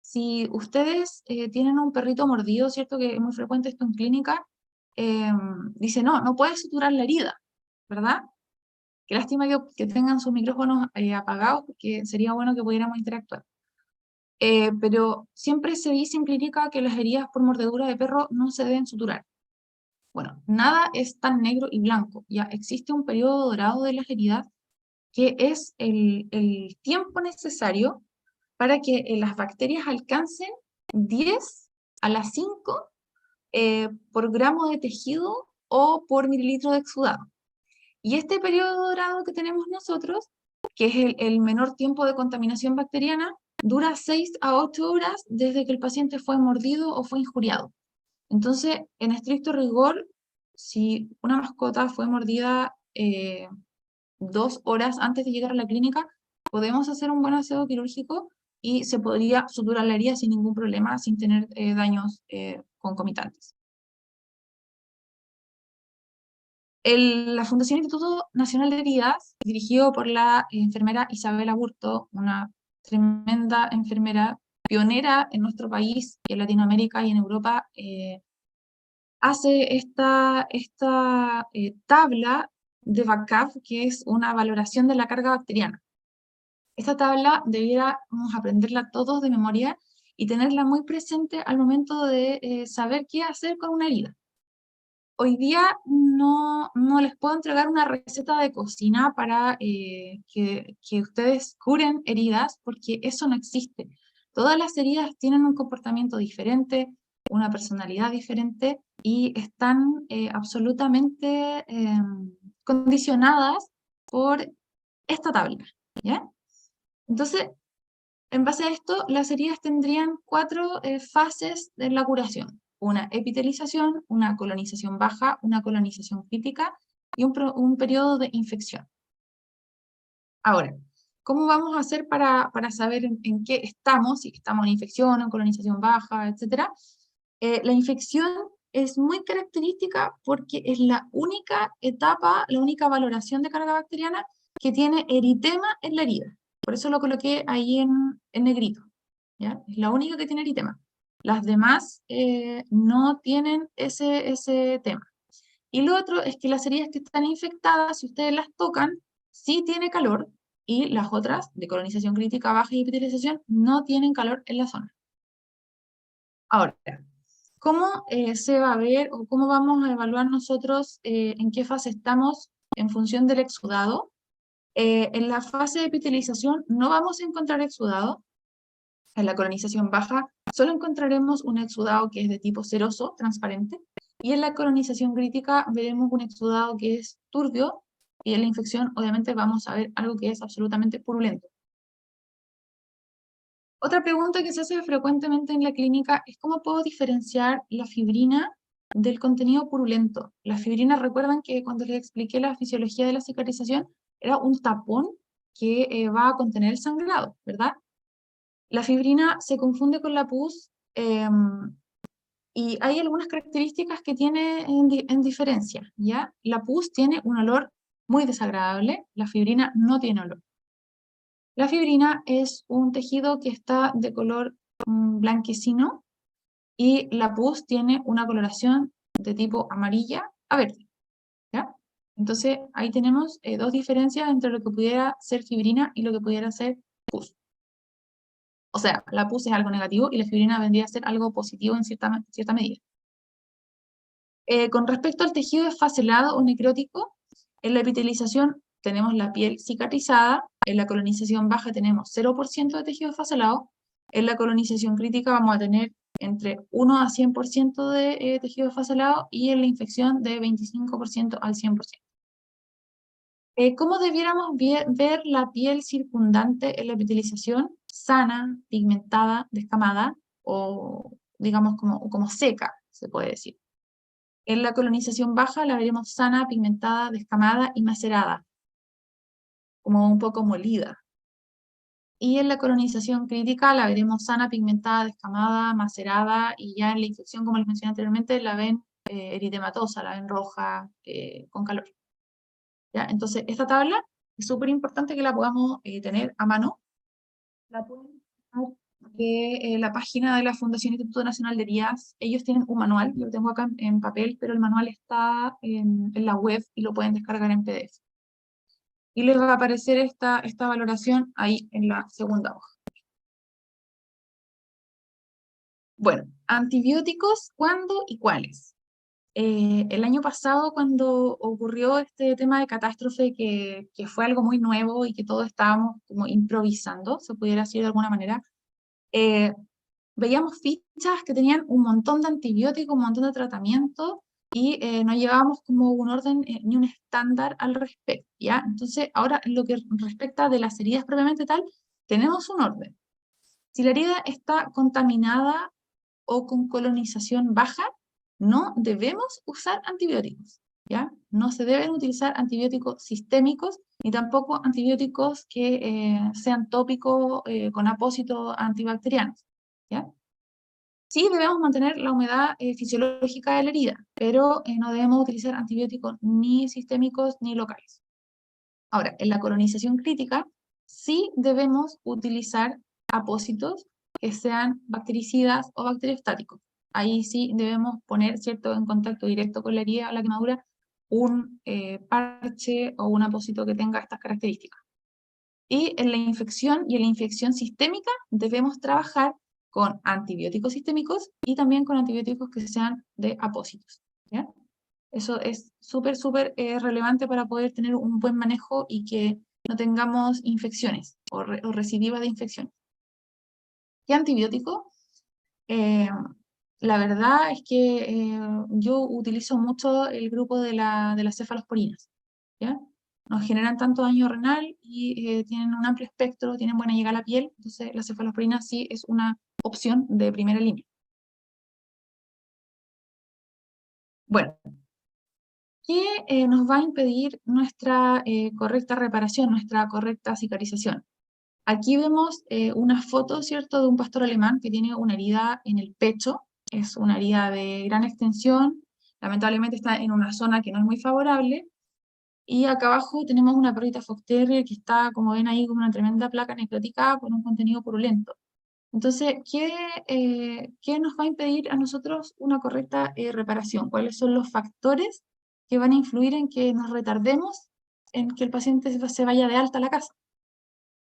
Si ustedes tienen un perrito mordido, ¿cierto? Que es muy frecuente esto en clínica, dice, no puedes suturar la herida, ¿verdad? Qué lástima que tengan sus micrófonos apagados, porque sería bueno que pudiéramos interactuar. Pero siempre se dice en clínica que las heridas por mordedura de perro no se deben suturar. Bueno, nada es tan negro y blanco. Ya existe un periodo dorado de las heridas que es el tiempo necesario para que las bacterias alcancen 10 a la 5 por gramo de tejido o por mililitro de exudado. Y este periodo dorado que tenemos nosotros, que es el menor tiempo de contaminación bacteriana, dura 6 a 8 horas desde que el paciente fue mordido o fue injuriado. Entonces, en estricto rigor, si una mascota fue mordida 2 horas antes de llegar a la clínica, podemos hacer un buen aseo quirúrgico y se podría suturar la herida sin ningún problema, sin tener daños concomitantes. La Fundación Instituto Nacional de Heridas, dirigido por la enfermera Isabel Aburto, una tremenda enfermera pionera en nuestro país y en Latinoamérica y en Europa, hace esta tabla de VACAF, que es una valoración de la carga bacteriana. Esta tabla debiéramos aprenderla todos de memoria y tenerla muy presente al momento de saber qué hacer con una herida. Hoy día no les puedo entregar una receta de cocina para que ustedes curen heridas, porque eso no existe. Todas las heridas tienen un comportamiento diferente, una personalidad diferente y están absolutamente condicionadas por esta tabla, ¿ya? Entonces, en base a esto, las heridas tendrían 4 fases de la curación. Una epitelización, una colonización baja, una colonización crítica y un periodo de infección. Ahora, ¿cómo vamos a hacer para saber en qué estamos, si estamos en infección, en colonización baja, etcétera? La infección es muy característica porque es la única etapa, la única valoración de carga bacteriana que tiene eritema en la herida. Por eso lo coloqué ahí en negrito, ¿ya? Es la única que tiene eritema. Las demás no tienen ese tema. Y lo otro es que las heridas que están infectadas, si ustedes las tocan, sí tiene calor, y las otras, de colonización crítica baja y epitelización, no tienen calor en la zona. Ahora, ¿cómo se va a ver o cómo vamos a evaluar nosotros en qué fase estamos en función del exudado? En la fase de epitelización no vamos a encontrar exudado. En la colonización baja solo encontraremos un exudado que es de tipo ceroso, transparente, y en la colonización crítica veremos un exudado que es turbio, y en la infección obviamente vamos a ver algo que es absolutamente purulento. Otra pregunta que se hace frecuentemente en la clínica es cómo puedo diferenciar la fibrina del contenido purulento. La fibrina, recuerdan que cuando les expliqué la fisiología de la cicatrización, era un tapón que va a contener el sangrado, ¿verdad? La fibrina se confunde con la pus y hay algunas características que tiene en diferencia, ¿ya? La pus tiene un olor muy desagradable, la fibrina no tiene olor. La fibrina es un tejido que está de color blanquecino y la pus tiene una coloración de tipo amarilla a verde, ¿ya? Entonces, ahí tenemos dos diferencias entre lo que pudiera ser fibrina y lo que pudiera ser pus. O sea, la pus es algo negativo y la fibrina vendría a ser algo positivo en cierta medida. Con respecto al tejido esfacelado o necrótico, en la epitelización tenemos la piel cicatrizada, en la colonización baja tenemos 0% de tejido esfacelado, en la colonización crítica vamos a tener entre 1 a 100% de tejido esfacelado y en la infección de 25% al 100%. ¿Cómo debiéramos ver la piel circundante en la epitelización? Sana, pigmentada, descamada o digamos como seca, se puede decir. En la colonización baja la veremos sana, pigmentada, descamada y macerada, como un poco molida. Y en la colonización crítica la veremos sana, pigmentada, descamada, macerada, y ya en la infección, como les mencioné anteriormente, la ven eritematosa, la ven roja, con calor. ¿Ya? Entonces, esta tabla es súper importante que la podamos tener a mano. La pueden buscar que la página de la Fundación Instituto Nacional de Heridas, ellos tienen un manual, yo lo tengo acá en papel, pero el manual está en la web y lo pueden descargar en PDF. Y les va a aparecer esta valoración ahí en la segunda hoja. Bueno, antibióticos, ¿cuándo y cuáles? El año pasado, cuando ocurrió este tema de catástrofe, que fue algo muy nuevo y que todos estábamos como improvisando, se pudiera decir de alguna manera, veíamos fichas que tenían un montón de antibióticos, un montón de tratamientos, y no llevábamos como un orden ni un estándar al respecto, ¿ya? Entonces, ahora, en lo que respecta de las heridas propiamente tal, tenemos un orden. Si la herida está contaminada o con colonización baja, no debemos usar antibióticos, ¿ya? No se deben utilizar antibióticos sistémicos, ni tampoco antibióticos que sean tópicos con apósitos antibacterianos, ¿ya? Sí debemos mantener la humedad fisiológica de la herida, pero no debemos utilizar antibióticos ni sistémicos ni locales. Ahora, en la colonización crítica, sí debemos utilizar apósitos que sean bactericidas o bacteriostáticos. Ahí sí debemos poner, ¿cierto?, en contacto directo con la herida o la quemadura, un parche o un apósito que tenga estas características. Y en la infección y en la infección sistémica debemos trabajar con antibióticos sistémicos y también con antibióticos que sean de apósitos, ¿ya? Eso es súper relevante para poder tener un buen manejo y que no tengamos infecciones o recidivas de infecciones. ¿Qué antibiótico? La verdad es que yo utilizo mucho el grupo de las cefalosporinas, ¿ya? Nos generan tanto daño renal y tienen un amplio espectro, tienen buena llegada a la piel, entonces la cefalosporina sí es una opción de primera línea. Bueno, ¿qué nos va a impedir nuestra correcta reparación, nuestra correcta cicatrización? Aquí vemos una foto, ¿cierto?, de un pastor alemán que tiene una herida en el pecho. Es una herida de gran extensión, lamentablemente está en una zona que no es muy favorable. Y acá abajo tenemos una perrita Fox Terrier que está, como ven ahí, con una tremenda placa necrótica con un contenido purulento. Entonces, ¿qué nos va a impedir a nosotros una correcta reparación? ¿Cuáles son los factores que van a influir en que nos retardemos en que el paciente se vaya de alta a la casa?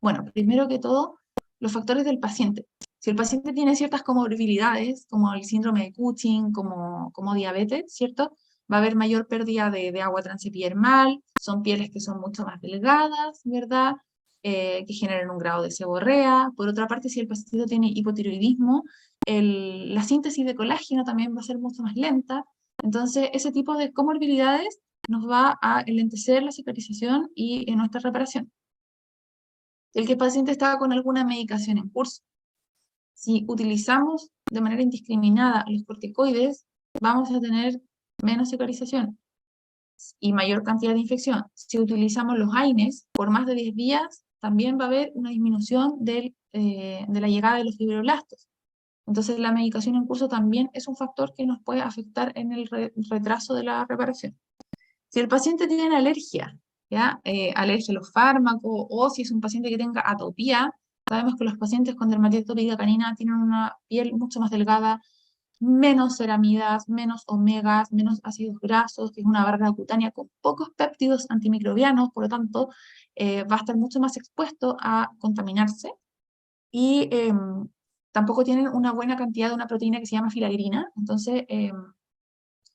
Bueno, primero que todo, los factores del paciente. Si el paciente tiene ciertas comorbilidades, como el síndrome de Cushing, como diabetes, ¿cierto? Va a haber mayor pérdida de agua transepidermal, son pieles que son mucho más delgadas, ¿verdad? Que generan un grado de seborrea. Por otra parte, si el paciente tiene hipotiroidismo, la síntesis de colágeno también va a ser mucho más lenta. Entonces, ese tipo de comorbilidades nos va a enlentecer la cicatrización y nuestra reparación. El que el paciente está con alguna medicación en curso. Si utilizamos de manera indiscriminada los corticoides, vamos a tener menos cicatrización y mayor cantidad de infección. Si utilizamos los AINES por más de 10 días, también va a haber una disminución de la llegada de los fibroblastos. Entonces, la medicación en curso también es un factor que nos puede afectar en el retraso de la reparación. Si el paciente tiene alergia, ¿ya? Alergia a los fármacos, o si es un paciente que tenga atopía, sabemos que los pacientes con dermatitis atópica canina tienen una piel mucho más delgada, menos ceramidas, menos omegas, menos ácidos grasos, que es una barrera cutánea con pocos péptidos antimicrobianos, por lo tanto, va a estar mucho más expuesto a contaminarse. Y tampoco tienen una buena cantidad de una proteína que se llama filagrina. Entonces,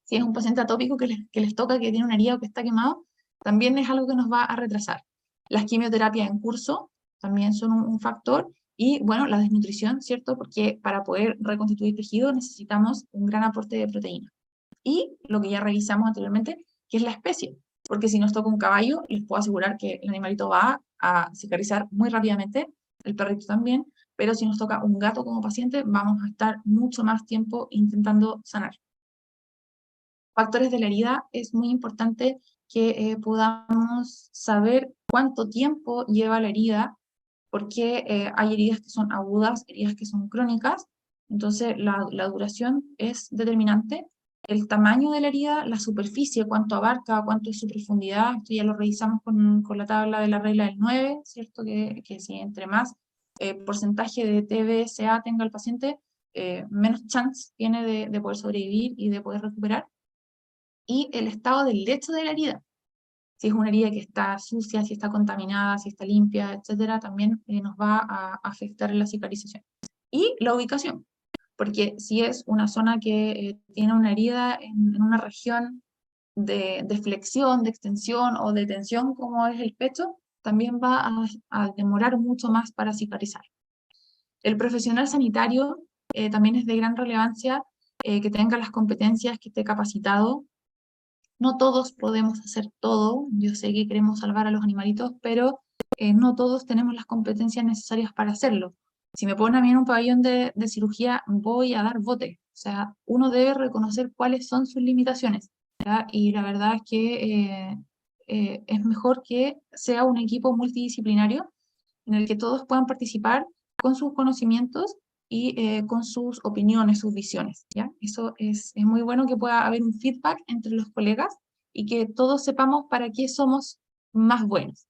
si es un paciente atópico que les toca, que tiene una herida o que está quemado, también es algo que nos va a retrasar. Las quimioterapias en curso también son un factor. Y bueno, la desnutrición, ¿cierto? Porque para poder reconstituir tejido necesitamos un gran aporte de proteína. Y lo que ya revisamos anteriormente, que es la especie. Porque si nos toca un caballo, les puedo asegurar que el animalito va a cicatrizar muy rápidamente, el perrito también, pero si nos toca un gato como paciente, vamos a estar mucho más tiempo intentando sanar. Factores de la herida, es muy importante que podamos saber cuánto tiempo lleva la herida, porque hay heridas que son agudas, heridas que son crónicas, entonces la duración es determinante. El tamaño de la herida, la superficie, cuánto abarca, cuánto es su profundidad, esto ya lo revisamos con la tabla de la regla del 9, ¿cierto? Que si entre más porcentaje de TBSA tenga el paciente, menos chance tiene de poder sobrevivir y de poder recuperar. Y el estado del lecho de la herida, si es una herida que está sucia, si está contaminada, si está limpia, etcétera, también nos va a afectar en la cicatrización. Y la ubicación, porque si es una zona que tiene una herida en una región de flexión, de extensión o de tensión, como es el pecho, también va a demorar mucho más para cicatrizar. El profesional sanitario también es de gran relevancia que tenga las competencias, que esté capacitado. No todos podemos hacer todo, yo sé que queremos salvar a los animalitos, pero no todos tenemos las competencias necesarias para hacerlo. Si me ponen a mí en un pabellón de cirugía, voy a dar bote. O sea, uno debe reconocer cuáles son sus limitaciones, ¿ya? Y la verdad es que es mejor que sea un equipo multidisciplinario en el que todos puedan participar con sus conocimientos y con sus opiniones, sus visiones, ¿ya? Eso es muy bueno, que pueda haber un feedback entre los colegas y que todos sepamos para qué somos más buenos.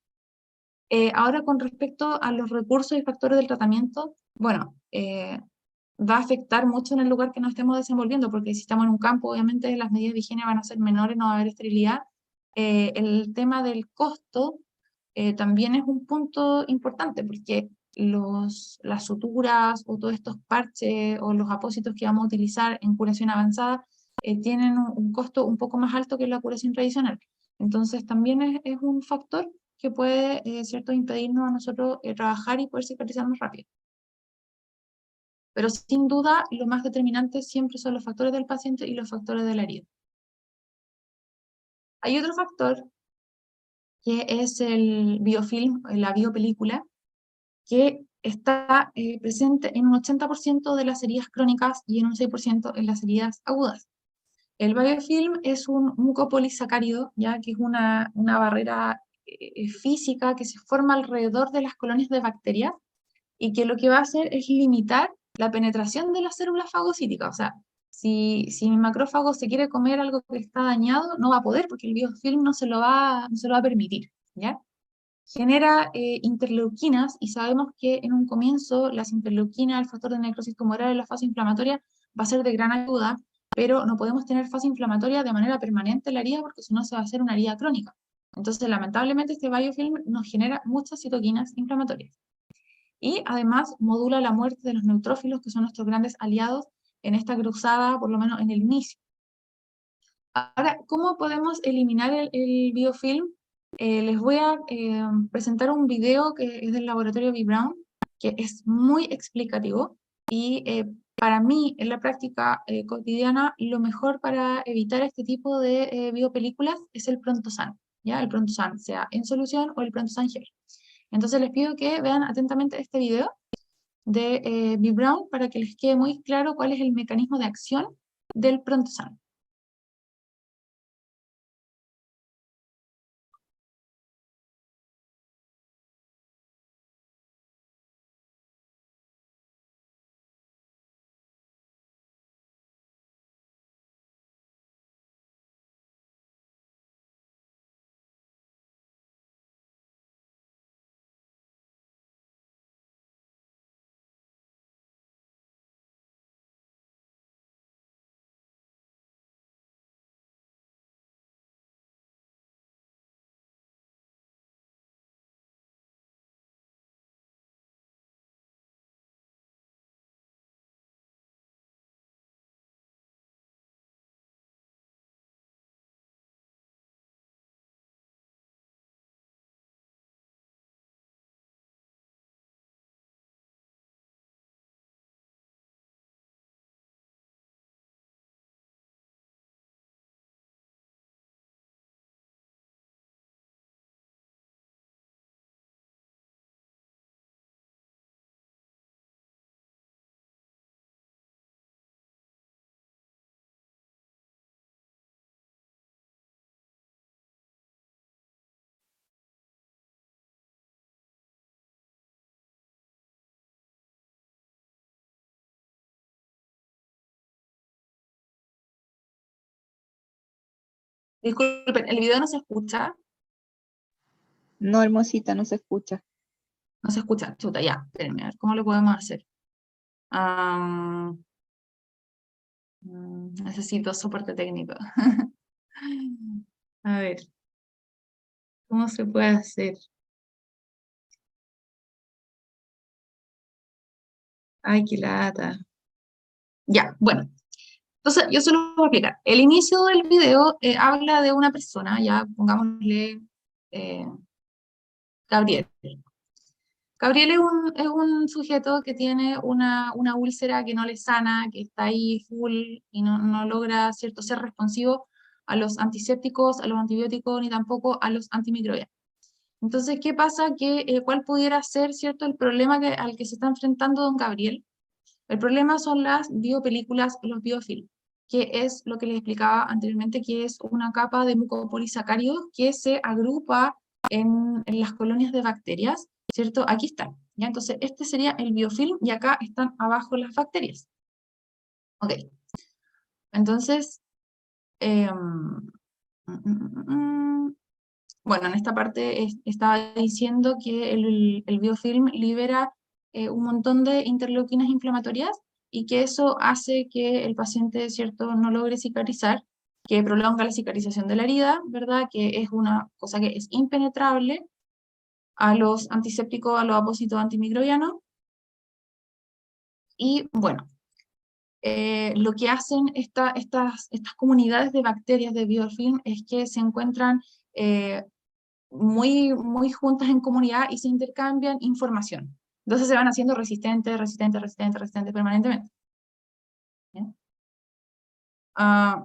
Ahora, con respecto a los recursos y factores del tratamiento, bueno, va a afectar mucho en el lugar que nos estemos desenvolviendo, porque si estamos en un campo, obviamente las medidas de higiene van a ser menores, no va a haber esterilidad. El tema del costo también es un punto importante, porque las suturas o todos estos parches o los apósitos que vamos a utilizar en curación avanzada tienen un costo un poco más alto que la curación tradicional. Entonces también es un factor que puede, ¿cierto?, impedirnos a nosotros trabajar y poder cicatrizar más rápido. Pero sin duda, lo más determinante siempre son los factores del paciente y los factores de la herida. Hay otro factor que es el biofilm, la biopelícula, que está presente en un 80% de las heridas crónicas y en un 6% en las heridas agudas. El biofilm es un mucopolisacárido, ya que es una barrera física que se forma alrededor de las colonias de bacterias y que lo que va a hacer es limitar la penetración de las células fagocíticas. O sea, si mi macrófago se quiere comer algo que está dañado, no va a poder porque el biofilm no se lo va a permitir, ¿ya? Genera interleuquinas y sabemos que en un comienzo las interleuquinas, el factor de necrosis tumoral en la fase inflamatoria va a ser de gran ayuda, pero no podemos tener fase inflamatoria de manera permanente en la herida porque si no se va a hacer una herida crónica. Entonces, lamentablemente, este biofilm nos genera muchas citoquinas inflamatorias. Y además modula la muerte de los neutrófilos, que son nuestros grandes aliados en esta cruzada, por lo menos en el inicio. Ahora, ¿cómo podemos eliminar el biofilm? Les voy a presentar un video que es del laboratorio B. Brown, que es muy explicativo y para mí, en la práctica cotidiana, lo mejor para evitar este tipo de biopelículas es el Prontosan, ¿ya? El Prontosan, sea en solución o el Prontosan gel. Entonces les pido que vean atentamente este video de B. Brown para que les quede muy claro cuál es el mecanismo de acción del Prontosan. Disculpen, ¿el video no se escucha? No, hermosita, no se escucha. No se escucha, chuta, ya, espérenme, a ver, ¿cómo lo podemos hacer? Necesito soporte técnico. A ver, ¿cómo se puede hacer? Ay, qué lata. Ya, bueno. Entonces, yo se lo voy a explicar. El inicio del video habla de una persona, ya pongámosle eh, Gabriel. Gabriel es un sujeto que tiene una úlcera que no le sana, que está ahí full y no logra, ¿cierto?, ser responsivo a los antisépticos, a los antibióticos, ni tampoco a los antimicrobianos. Entonces, ¿qué pasa? ¿Cuál pudiera ser, ¿cierto?, el problema al que se está enfrentando don Gabriel? El problema son las biopelículas, los biofilms, que es lo que les explicaba anteriormente, que es una capa de mucopolisacáridos que se agrupa en las colonias de bacterias, ¿cierto? Aquí está, ¿ya? Entonces, este sería el biofilm y acá están abajo las bacterias. Ok, entonces, bueno, en esta parte estaba diciendo que el biofilm libera un montón de interleuquinas inflamatorias y que eso hace que el paciente, ¿cierto?, no logre cicatrizar, que prolonga la cicatrización de la herida, ¿verdad?, que es una cosa que es impenetrable a los antisépticos, a los apósitos antimicrobianos. Y bueno, lo que hacen estas comunidades de bacterias de biofilm es que se encuentran muy juntas en comunidad y se intercambian información. Entonces se van haciendo resistentes permanentemente.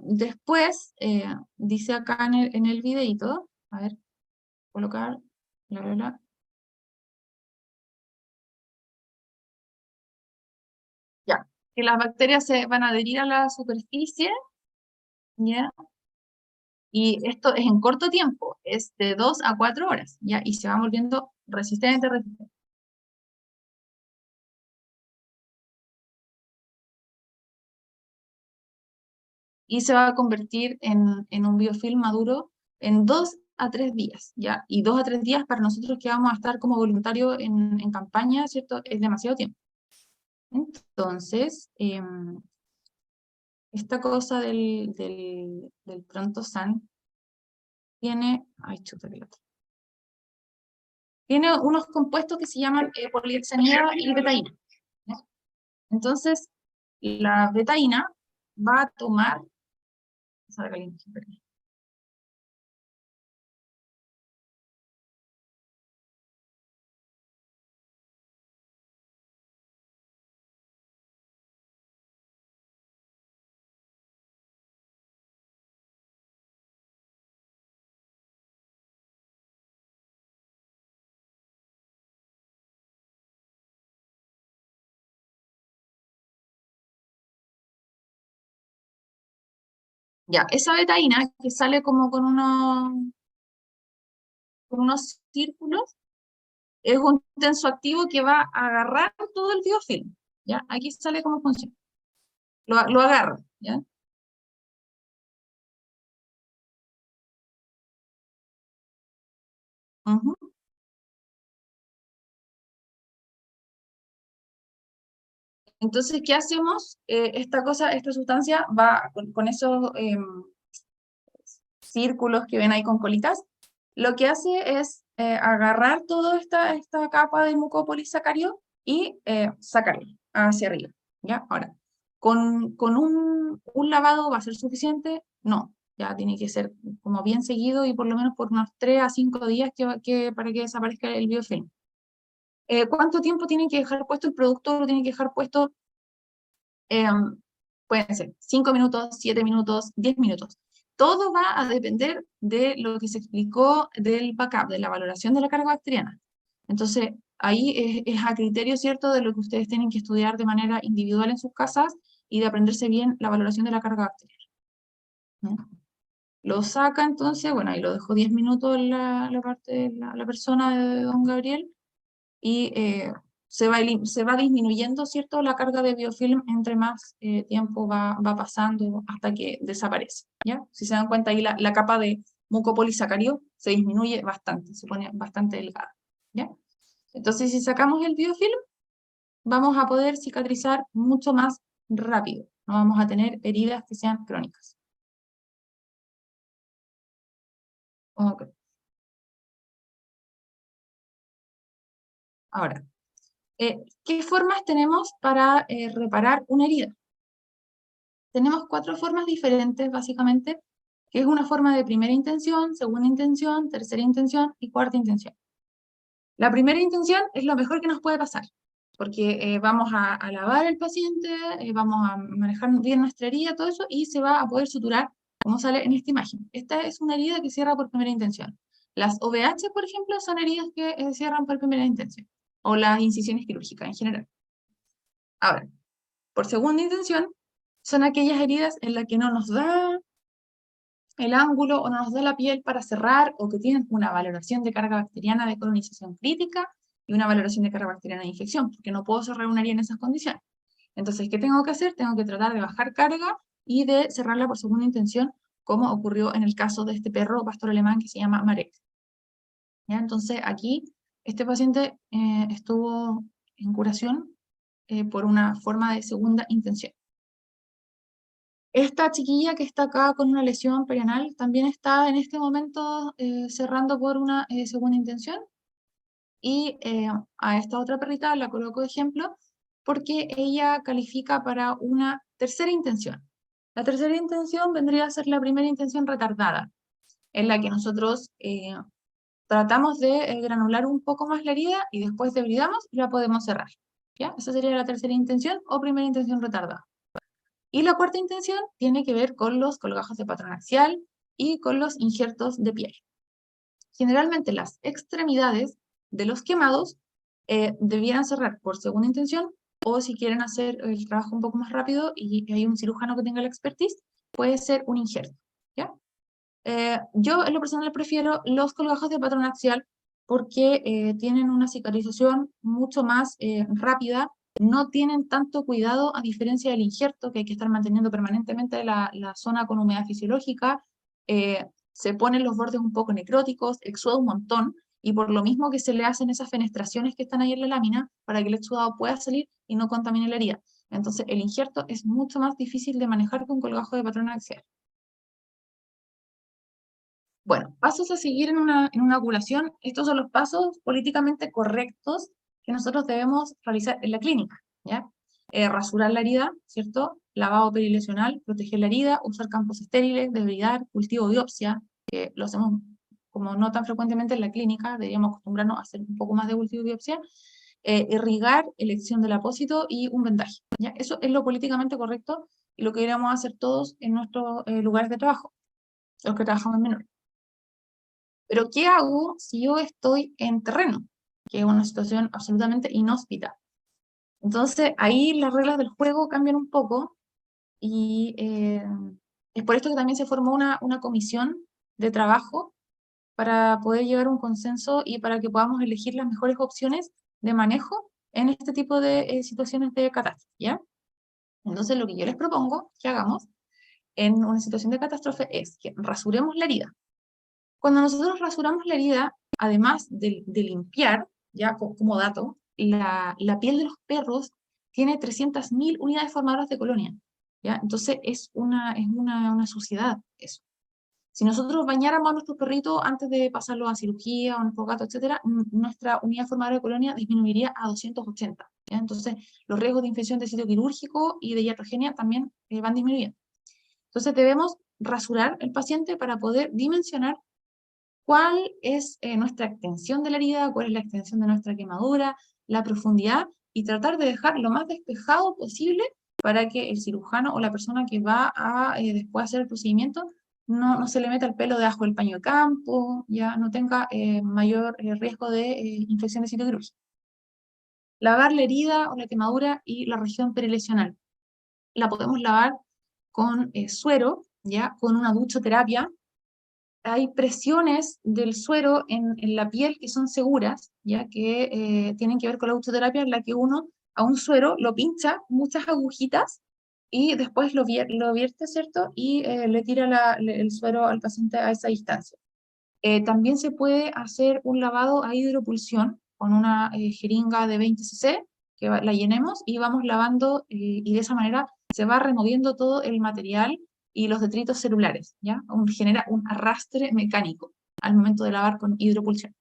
Después, dice acá en el videito, a ver, colocar, bla, bla, bla. Ya, que las bacterias se van a adherir a la superficie, ¿ya? Y esto es en corto tiempo, es de 2 a 4 horas, ¿ya? Y se van volviendo resistentes. Y se va a convertir en un biofilm maduro en 2 a 3 días, ¿ya? Y 2 a 3 días para nosotros que vamos a estar como voluntarios en campaña, ¿cierto? Es demasiado tiempo. Entonces, esta cosa del Pronto-San tiene, ay, chuta, que lata. Tiene unos compuestos que se llaman polihexanida y betaína, ¿ya? Entonces, la betaína va a tomar, ya, esa betaína que sale como con unos círculos, es un tensoactivo que va a agarrar todo el biofilm, ¿ya? Aquí sale cómo funciona. Lo agarra, ¿ya? Ujú. Entonces, ¿qué hacemos? Esta sustancia va con esos círculos que ven ahí con colitas, lo que hace es agarrar toda esta capa de mucopolisacárido y sacarlo hacia arriba, ¿ya? Ahora, ¿con un lavado va a ser suficiente? No, ya tiene que ser como bien seguido y por lo menos por unos 3 a 5 días para que desaparezca el biofilm. ¿Cuánto tiempo tienen que dejar puesto el producto? Lo tienen que dejar puesto, pueden ser 5 minutos, 7 minutos, 10 minutos. Todo va a depender de lo que se explicó del backup, de la valoración de la carga bacteriana. Entonces, ahí es a criterio, ¿cierto?, de lo que ustedes tienen que estudiar de manera individual en sus casas y de aprenderse bien la valoración de la carga bacteriana, ¿no? Lo saca entonces, bueno, ahí lo dejó 10 minutos la parte de la persona de don Gabriel, y se va disminuyendo, ¿cierto?, la carga de biofilm entre más tiempo va pasando hasta que desaparece, ¿ya? Si se dan cuenta ahí la capa de mucopolisacárido se disminuye bastante, se pone bastante delgada, ¿ya? Entonces, si sacamos el biofilm, vamos a poder cicatrizar mucho más rápido, no vamos a tener heridas que sean crónicas. Ok. Ahora, ¿qué formas tenemos para reparar una herida? Tenemos 4 formas diferentes, básicamente, que es una forma de primera intención, segunda intención, tercera intención y cuarta intención. La primera intención es lo mejor que nos puede pasar, porque vamos a lavar al paciente, vamos a manejar bien nuestra herida, todo eso, y se va a poder suturar, como sale en esta imagen. Esta es una herida que cierra por primera intención. Las OVH, por ejemplo, son heridas que cierran por primera intención, o las incisiones quirúrgicas en general. Ahora, por segunda intención, son aquellas heridas en las que no nos da el ángulo o no nos da la piel para cerrar, o que tienen una valoración de carga bacteriana de colonización crítica y una valoración de carga bacteriana de infección, porque no puedo cerrar una herida en esas condiciones. Entonces, ¿qué tengo que hacer? Tengo que tratar de bajar carga y de cerrarla por segunda intención, como ocurrió en el caso de este perro pastor alemán que se llama Marek. ¿Ya? Entonces, aquí, este paciente estuvo en curación por una forma de segunda intención. Esta chiquilla que está acá con una lesión perianal también está en este momento cerrando por una segunda intención. Y a esta otra perrita la coloco de ejemplo porque ella califica para una tercera intención. La tercera intención vendría a ser la primera intención retardada, en la que nosotros tratamos de granular un poco más la herida y después debridamos y la podemos cerrar. ¿Ya? Esa sería la tercera intención o primera intención retardada. Y la cuarta intención tiene que ver con los colgajos de patrón axial y con los injertos de piel. Generalmente las extremidades de los quemados debieran cerrar por segunda intención, o si quieren hacer el trabajo un poco más rápido y hay un cirujano que tenga la expertise, puede ser un injerto. ¿Ya? Yo en lo personal prefiero los colgajos de patrón axial porque tienen una cicatrización mucho más rápida, no tienen tanto cuidado a diferencia del injerto, que hay que estar manteniendo permanentemente la zona con humedad fisiológica, se ponen los bordes un poco necróticos, exuda un montón, y por lo mismo que se le hacen esas fenestraciones que están ahí en la lámina para que el exudado pueda salir y no contamine la herida. Entonces el injerto es mucho más difícil de manejar que un colgajo de patrón axial. Bueno, pasos a seguir en una curación. Estos son los pasos políticamente correctos que nosotros debemos realizar en la clínica, ¿ya? Rasurar la herida, ¿cierto? Lavado perilesional, proteger la herida, usar campos estériles, debridar, cultivo biopsia, que lo hacemos como no tan frecuentemente en la clínica, deberíamos acostumbrarnos a hacer un poco más de cultivo biopsia, irrigar, elección del apósito y un vendaje, ¿ya? Eso es lo políticamente correcto y lo que deberíamos hacer todos en nuestros lugares de trabajo, los que trabajamos en menor. Pero ¿qué hago si yo estoy en terreno? Que es una situación absolutamente inhóspita. Entonces, ahí las reglas del juego cambian un poco y es por esto que también se formó una comisión de trabajo para poder llegar a un consenso y para que podamos elegir las mejores opciones de manejo en este tipo de situaciones de catástrofe, ¿ya? Entonces, lo que yo les propongo que hagamos en una situación de catástrofe es que rasuremos la herida. Cuando nosotros rasuramos la herida, además de limpiar, ya como dato, la piel de los perros tiene 300.000 unidades formadoras de colonia, ¿ya? Entonces es una suciedad eso. Si nosotros bañáramos a nuestros perritos antes de pasarlo a cirugía, o a nuestro gato, etc., nuestra unidad formadora de colonia disminuiría a 280, ¿ya? Entonces los riesgos de infección de sitio quirúrgico y de iatrogenia también van disminuyendo. Entonces debemos rasurar el paciente para poder dimensionar cuál es nuestra extensión de la herida, cuál es la extensión de nuestra quemadura, la profundidad, y tratar de dejar lo más despejado posible para que el cirujano o la persona que va a después hacer el procedimiento no se le meta el pelo debajo del paño de campo, ya no tenga mayor riesgo de infección de sitio quirúrgico. Lavar la herida o la quemadura y la región perilesional. La podemos lavar con suero, ya con una duchoterapia, hay presiones del suero en la piel que son seguras, ya que tienen que ver con la autoterapia, en la que uno a un suero lo pincha muchas agujitas y después lo vierte, ¿cierto? Y le tira el suero al paciente a esa distancia. También se puede hacer un lavado a hidropulsión con una jeringa de 20 cc, que la llenemos y vamos lavando y de esa manera se va removiendo todo el material y los detritos celulares, ¿ya? Genera un arrastre mecánico al momento de lavar con hidropulsión.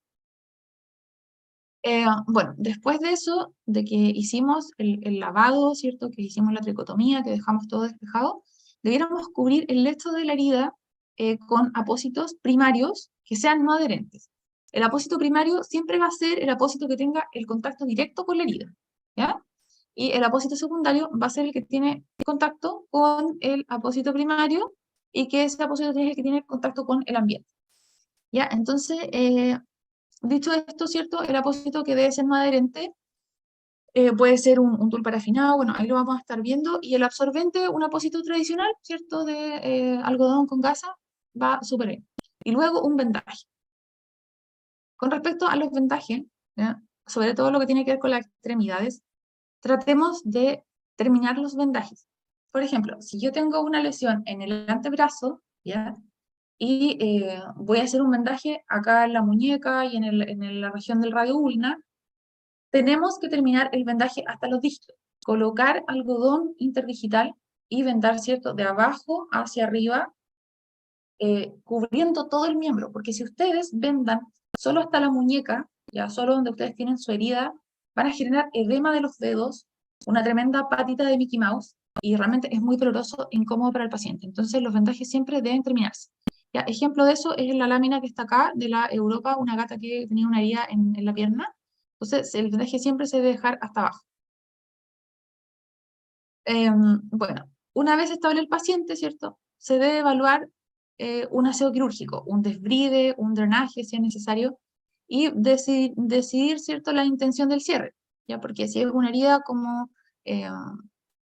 Bueno, después de eso, de que hicimos el lavado, ¿cierto? Que hicimos la tricotomía, que dejamos todo despejado, debiéramos cubrir el lecho de la herida con apósitos primarios que sean no adherentes. El apósito primario siempre va a ser el apósito que tenga el contacto directo con la herida, ¿ya? Y el apósito secundario va a ser el que tiene contacto con el apósito primario y que ese apósito es el que tiene contacto con el ambiente, ¿ya? Entonces, dicho esto, ¿cierto? El apósito que debe ser no adherente puede ser un tul parafinado, bueno, ahí lo vamos a estar viendo, y el absorbente, un apósito tradicional, ¿cierto? De algodón con gasa, va súper bien. Y luego un vendaje. Con respecto a los vendajes, ¿ya? Sobre todo lo que tiene que ver con las extremidades, tratemos de terminar los vendajes. Por ejemplo, si yo tengo una lesión en el antebrazo, ¿ya? Y voy a hacer un vendaje acá en la muñeca y en la región del radio ulna, tenemos que terminar el vendaje hasta los discos, colocar algodón interdigital y vendar, ¿cierto?, de abajo hacia arriba, cubriendo todo el miembro, porque si ustedes vendan solo hasta la muñeca, ya solo donde ustedes tienen su herida, van a generar edema de los dedos, una tremenda patita de Mickey Mouse, y realmente es muy doloroso e incómodo para el paciente. Entonces los vendajes siempre deben terminarse. Ya, ejemplo de eso es la lámina que está acá de la Europa, una gata que tenía una herida en la pierna. Entonces el vendaje siempre se debe dejar hasta abajo. Bueno, una vez estable el paciente, ¿cierto? Se debe evaluar un aseo quirúrgico, un desbride, un drenaje si es necesario, y decidir, ¿cierto?, la intención del cierre, ¿ya? Porque si es una herida como eh,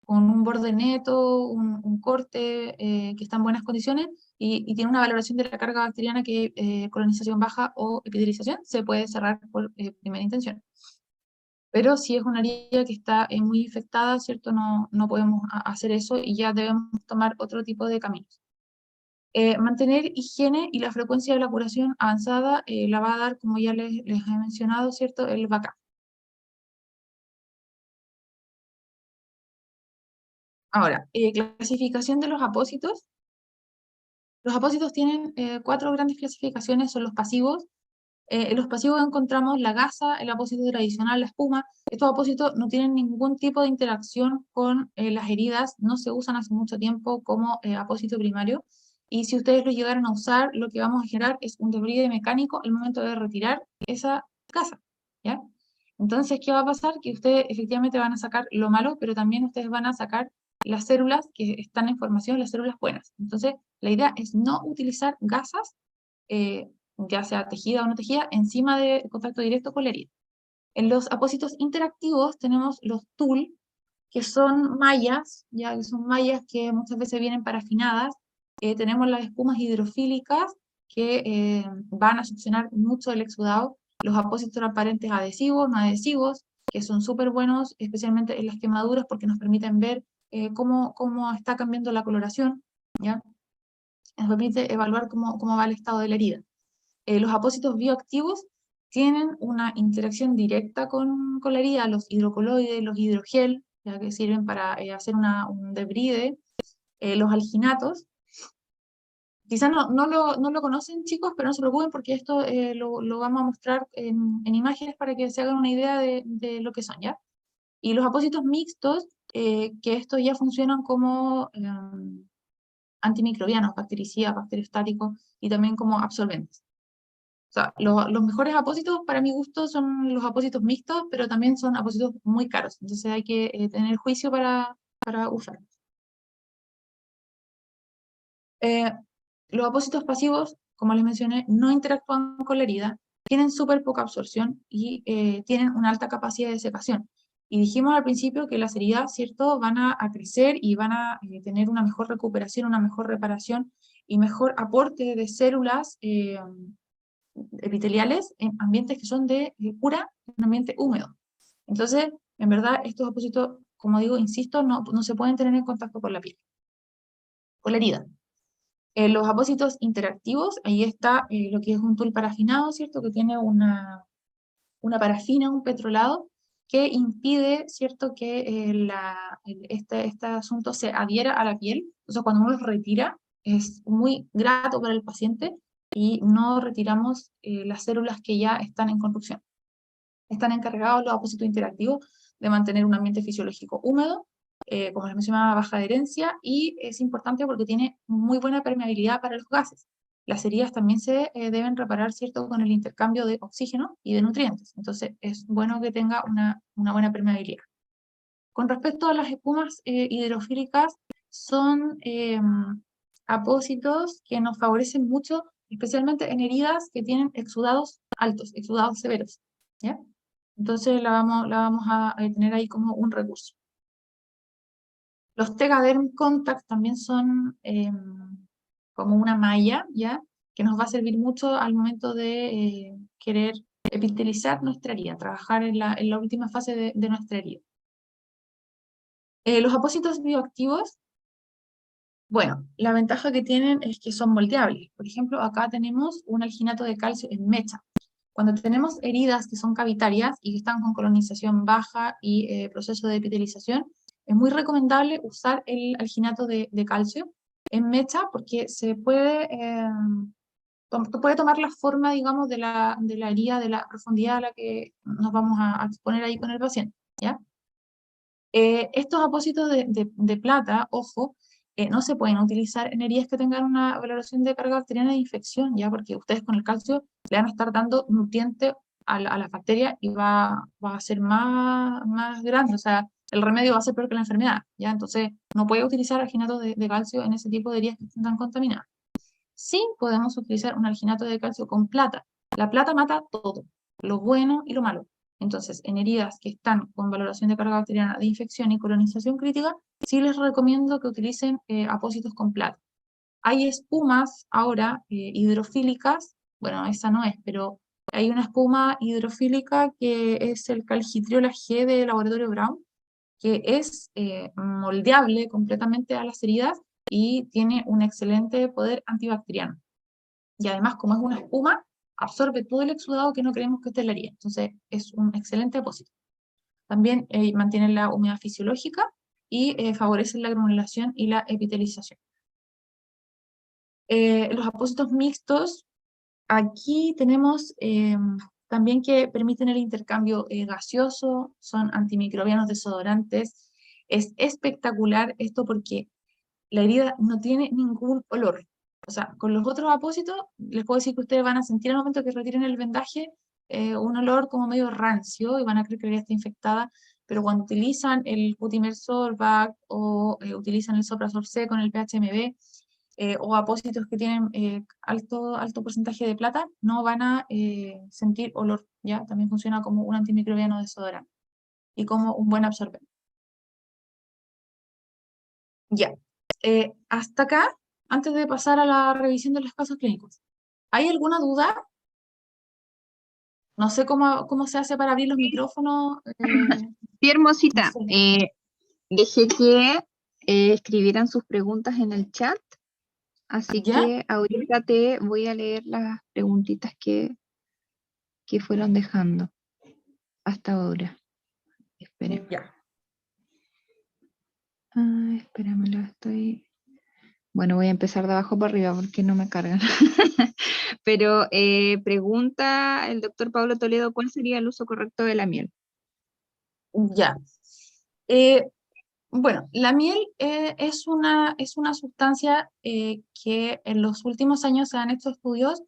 con un borde neto, un corte que está en buenas condiciones y tiene una valoración de la carga bacteriana que colonización baja o epiderización, se puede cerrar por primera intención. Pero si es una herida que está muy infectada, ¿cierto? No podemos hacer eso y ya debemos tomar otro tipo de caminos. Mantener higiene y la frecuencia de la curación avanzada la va a dar, como ya les he mencionado, ¿cierto? El backup. Ahora, clasificación de los apósitos. Los apósitos tienen 4 grandes clasificaciones, son los pasivos. En los pasivos encontramos la gasa, el apósito tradicional, la espuma. Estos apósitos no tienen ningún tipo de interacción con las heridas, no se usan hace mucho tiempo como apósito primario. Y si ustedes lo llegaran a usar, lo que vamos a generar es un desbride mecánico al momento de retirar esa gasa, ¿ya? Entonces, ¿qué va a pasar? Que ustedes efectivamente van a sacar lo malo, pero también ustedes van a sacar las células que están en formación, las células buenas. Entonces, la idea es no utilizar gasas, ya sea tejida o no tejida, encima de contacto directo con la herida. En los apósitos interactivos tenemos los TUL, que son mallas, ya que son mallas que muchas veces vienen parafinadas. Tenemos las espumas hidrofílicas que van a succionar mucho el exudado. Los apósitos transparentes adhesivos, no adhesivos, que son súper buenos, especialmente en las quemaduras, porque nos permiten ver cómo está cambiando la coloración, ¿ya? Nos permite evaluar cómo va el estado de la herida. Los apósitos bioactivos tienen una interacción directa con la herida, los hidrocoloides, los hidrogel, ya que sirven para hacer un debride, los alginatos. Quizás no lo conocen, chicos, pero no se preocupen porque esto lo vamos a mostrar en imágenes para que se hagan una idea de lo que son, ¿ya? Y los apósitos mixtos, que estos ya funcionan como antimicrobianos, bactericidas, bacteriostáticos y también como absorbentes. O sea, los mejores apósitos para mi gusto son los apósitos mixtos, pero también son apósitos muy caros. Entonces hay que tener juicio para usarlos. Los apósitos pasivos, como les mencioné, no interactúan con la herida, tienen súper poca absorción y tienen una alta capacidad de secación. Y dijimos al principio que las heridas, ¿cierto?, van a crecer y van a tener una mejor recuperación, una mejor reparación y mejor aporte de células epiteliales en ambientes que son de cura, en un ambiente húmedo. Entonces, en verdad, estos apósitos, como digo, insisto, no se pueden tener en contacto con la piel, con la herida. Los apósitos interactivos, ahí está lo que es un tul parafinado, ¿cierto? Que tiene una parafina, un petrolado, que impide, ¿cierto?, que este asunto se adhiera a la piel. Entonces, cuando uno los retira, es muy grato para el paciente y no retiramos las células que ya están en construcción. Están encargados los apósitos interactivos de mantener un ambiente fisiológico húmedo, como les mencionaba, baja adherencia, y es importante porque tiene muy buena permeabilidad para los gases. Las heridas también se deben reparar, ¿cierto?, con el intercambio de oxígeno y de nutrientes. Entonces, es bueno que tenga una buena permeabilidad. Con respecto a las espumas hidrofílicas, son apósitos que nos favorecen mucho, especialmente en heridas que tienen exudados altos, exudados severos, ¿ya? Entonces la vamos a tener ahí como un recurso. Los Tegaderm Contact también son como una malla, ¿ya?, que nos va a servir mucho al momento de querer epitelizar nuestra herida, trabajar en la última fase de nuestra herida. Los apósitos bioactivos, bueno, la ventaja que tienen es que son moldeables. Por ejemplo, acá tenemos un alginato de calcio en mecha. Cuando tenemos heridas que son cavitarias y que están con colonización baja y proceso de epitelización, es muy recomendable usar el alginato de calcio en mecha porque se puede tomar la forma, digamos, de la herida, de la profundidad a la que nos vamos a exponer ahí con el paciente, ¿ya? Estos apósitos de plata, ojo, no se pueden utilizar en heridas que tengan una valoración de carga bacteriana de infección, ¿ya? Porque ustedes con el calcio le van a estar dando nutriente a la bacteria y va a ser más grande, o sea, el remedio va a ser peor que la enfermedad, ¿ya? Entonces, no puede utilizar alginato de calcio en ese tipo de heridas que estén tan contaminadas. Sí podemos utilizar un alginato de calcio con plata. La plata mata todo, lo bueno y lo malo. Entonces, en heridas que están con valoración de carga bacteriana de infección y colonización crítica, sí les recomiendo que utilicen apósitos con plata. Hay espumas ahora hidrofílicas, bueno, esa no es, pero hay una espuma hidrofílica que es el calcitriol G de Laboratorio Brown, que es moldeable completamente a las heridas y tiene un excelente poder antibacteriano. Y además, como es una espuma, absorbe todo el exudado que no queremos que esté en la herida. Entonces, es un excelente apósito. También mantiene la humedad fisiológica y favorece la granulación y la epitelización. Los apósitos mixtos, aquí tenemos también que permiten el intercambio gaseoso, son antimicrobianos desodorantes. Es espectacular esto porque la herida no tiene ningún olor. O sea, con los otros apósitos, les puedo decir que ustedes van a sentir al momento que retiren el vendaje un olor como medio rancio y van a creer que la herida está infectada, pero cuando utilizan el Cutimer Sorbac o utilizan el Soprazol C con el PHMB o apósitos que tienen alto porcentaje de plata, no van a sentir olor, ¿ya? También funciona como un antimicrobiano desodorante y como un buen absorbente. Ya. Hasta acá, antes de pasar a la revisión de los casos clínicos. ¿Hay alguna duda? No sé cómo se hace para abrir los micrófonos. Sí, hermosita. No sé. Dejé que escribieran sus preguntas en el chat, así ¿Ya? que ahorita te voy a leer las preguntitas que fueron dejando hasta ahora. Espérenme. Ya. Espérame, lo estoy... Bueno, voy a empezar de abajo para arriba porque no me cargan. Pero pregunta el doctor Pablo Toledo, ¿cuál sería el uso correcto de la miel? Ya. Bueno, la miel es una sustancia que en los últimos años se han hecho estudios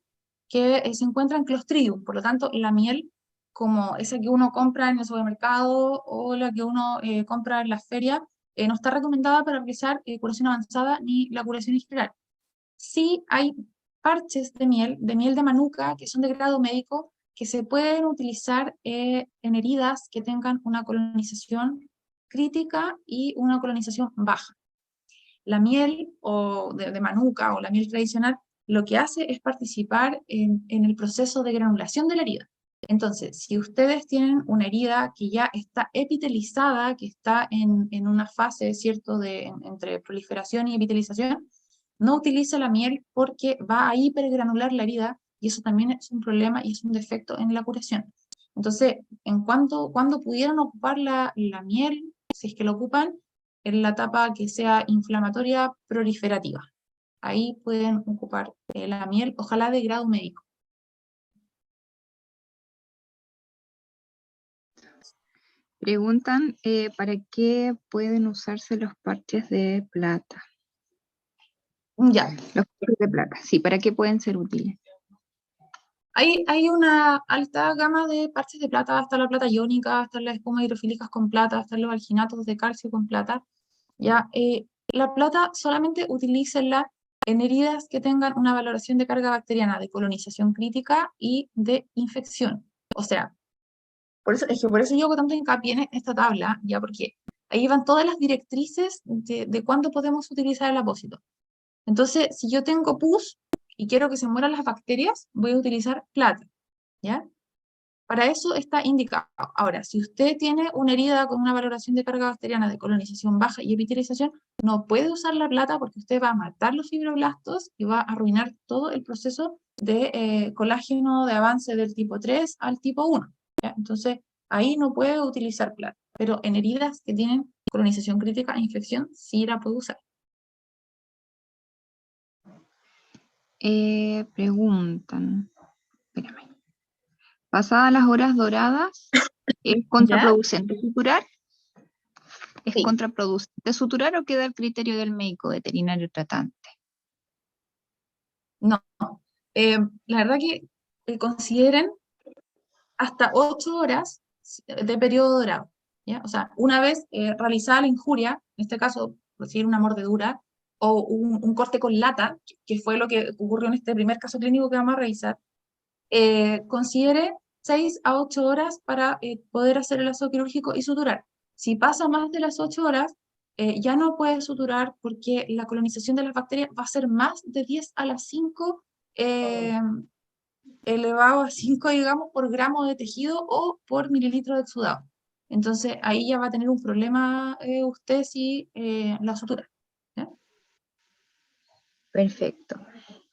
que se encuentra en Clostridium. Por lo tanto, la miel, como esa que uno compra en el supermercado o la que uno compra en las ferias, no está recomendada para realizar curación avanzada ni la curación general. Sí hay parches de miel de manuka, que son de grado médico, que se pueden utilizar en heridas que tengan una colonización crítica y una colonización baja. la miel o de manuka o la miel tradicional lo que hace es participar en el proceso de granulación de la herida. Entonces, si ustedes tienen una herida que ya está epitelizada, que está en una fase, ¿cierto?, entre proliferación y epitelización, no utilice la miel porque va a hipergranular la herida y eso también es un problema y es un defecto en la curación. Entonces, cuando pudieran ocupar la miel, si es que lo ocupan, en la etapa que sea inflamatoria proliferativa. Ahí pueden ocupar la miel, ojalá de grado médico. Preguntan, ¿para qué pueden usarse los parches de plata? Ya. Los parches de plata, sí, ¿para qué pueden ser útiles? Hay una alta gama de parches de plata, hasta la plata iónica, hasta las espumas hidrofílicas con plata, hasta los alginatos de calcio con plata. Ya, la plata solamente utilícenla en heridas que tengan una valoración de carga bacteriana, de colonización crítica y de infección. O sea, por eso yo hago tanto hincapié en esta tabla, ya, porque ahí van todas las directrices de cuándo podemos utilizar el apósito. Entonces, si yo tengo pus y quiero que se mueran las bacterias, voy a utilizar plata, ¿ya? Para eso está indicado. Ahora, si usted tiene una herida con una valoración de carga bacteriana de colonización baja y epitelización, no puede usar la plata porque usted va a matar los fibroblastos y va a arruinar todo el proceso de colágeno de avance del tipo 3 al tipo 1, ¿ya? Entonces, ahí no puede utilizar plata, pero en heridas que tienen colonización crítica e infección, sí la puede usar. Preguntan, espérame. Pasadas las horas doradas, ¿es ¿Ya? contraproducente suturar? ¿Es Sí. contraproducente suturar o queda el criterio del médico veterinario tratante? No. La verdad que consideren hasta 8 horas de periodo dorado, ¿ya? O sea, una vez realizada la injuria, en este caso, recibir una mordedura o un corte con lata, que fue lo que ocurrió en este primer caso clínico que vamos a revisar, considere 6 a 8 horas para poder hacer el aseo quirúrgico y suturar. Si pasa más de las 8 horas, ya no puede suturar porque la colonización de las bacterias va a ser más de 10 a la 5 elevado a 5, digamos, por gramo de tejido o por mililitro de exudado. Entonces, ahí ya va a tener un problema usted si la sutura, ¿ya? Perfecto.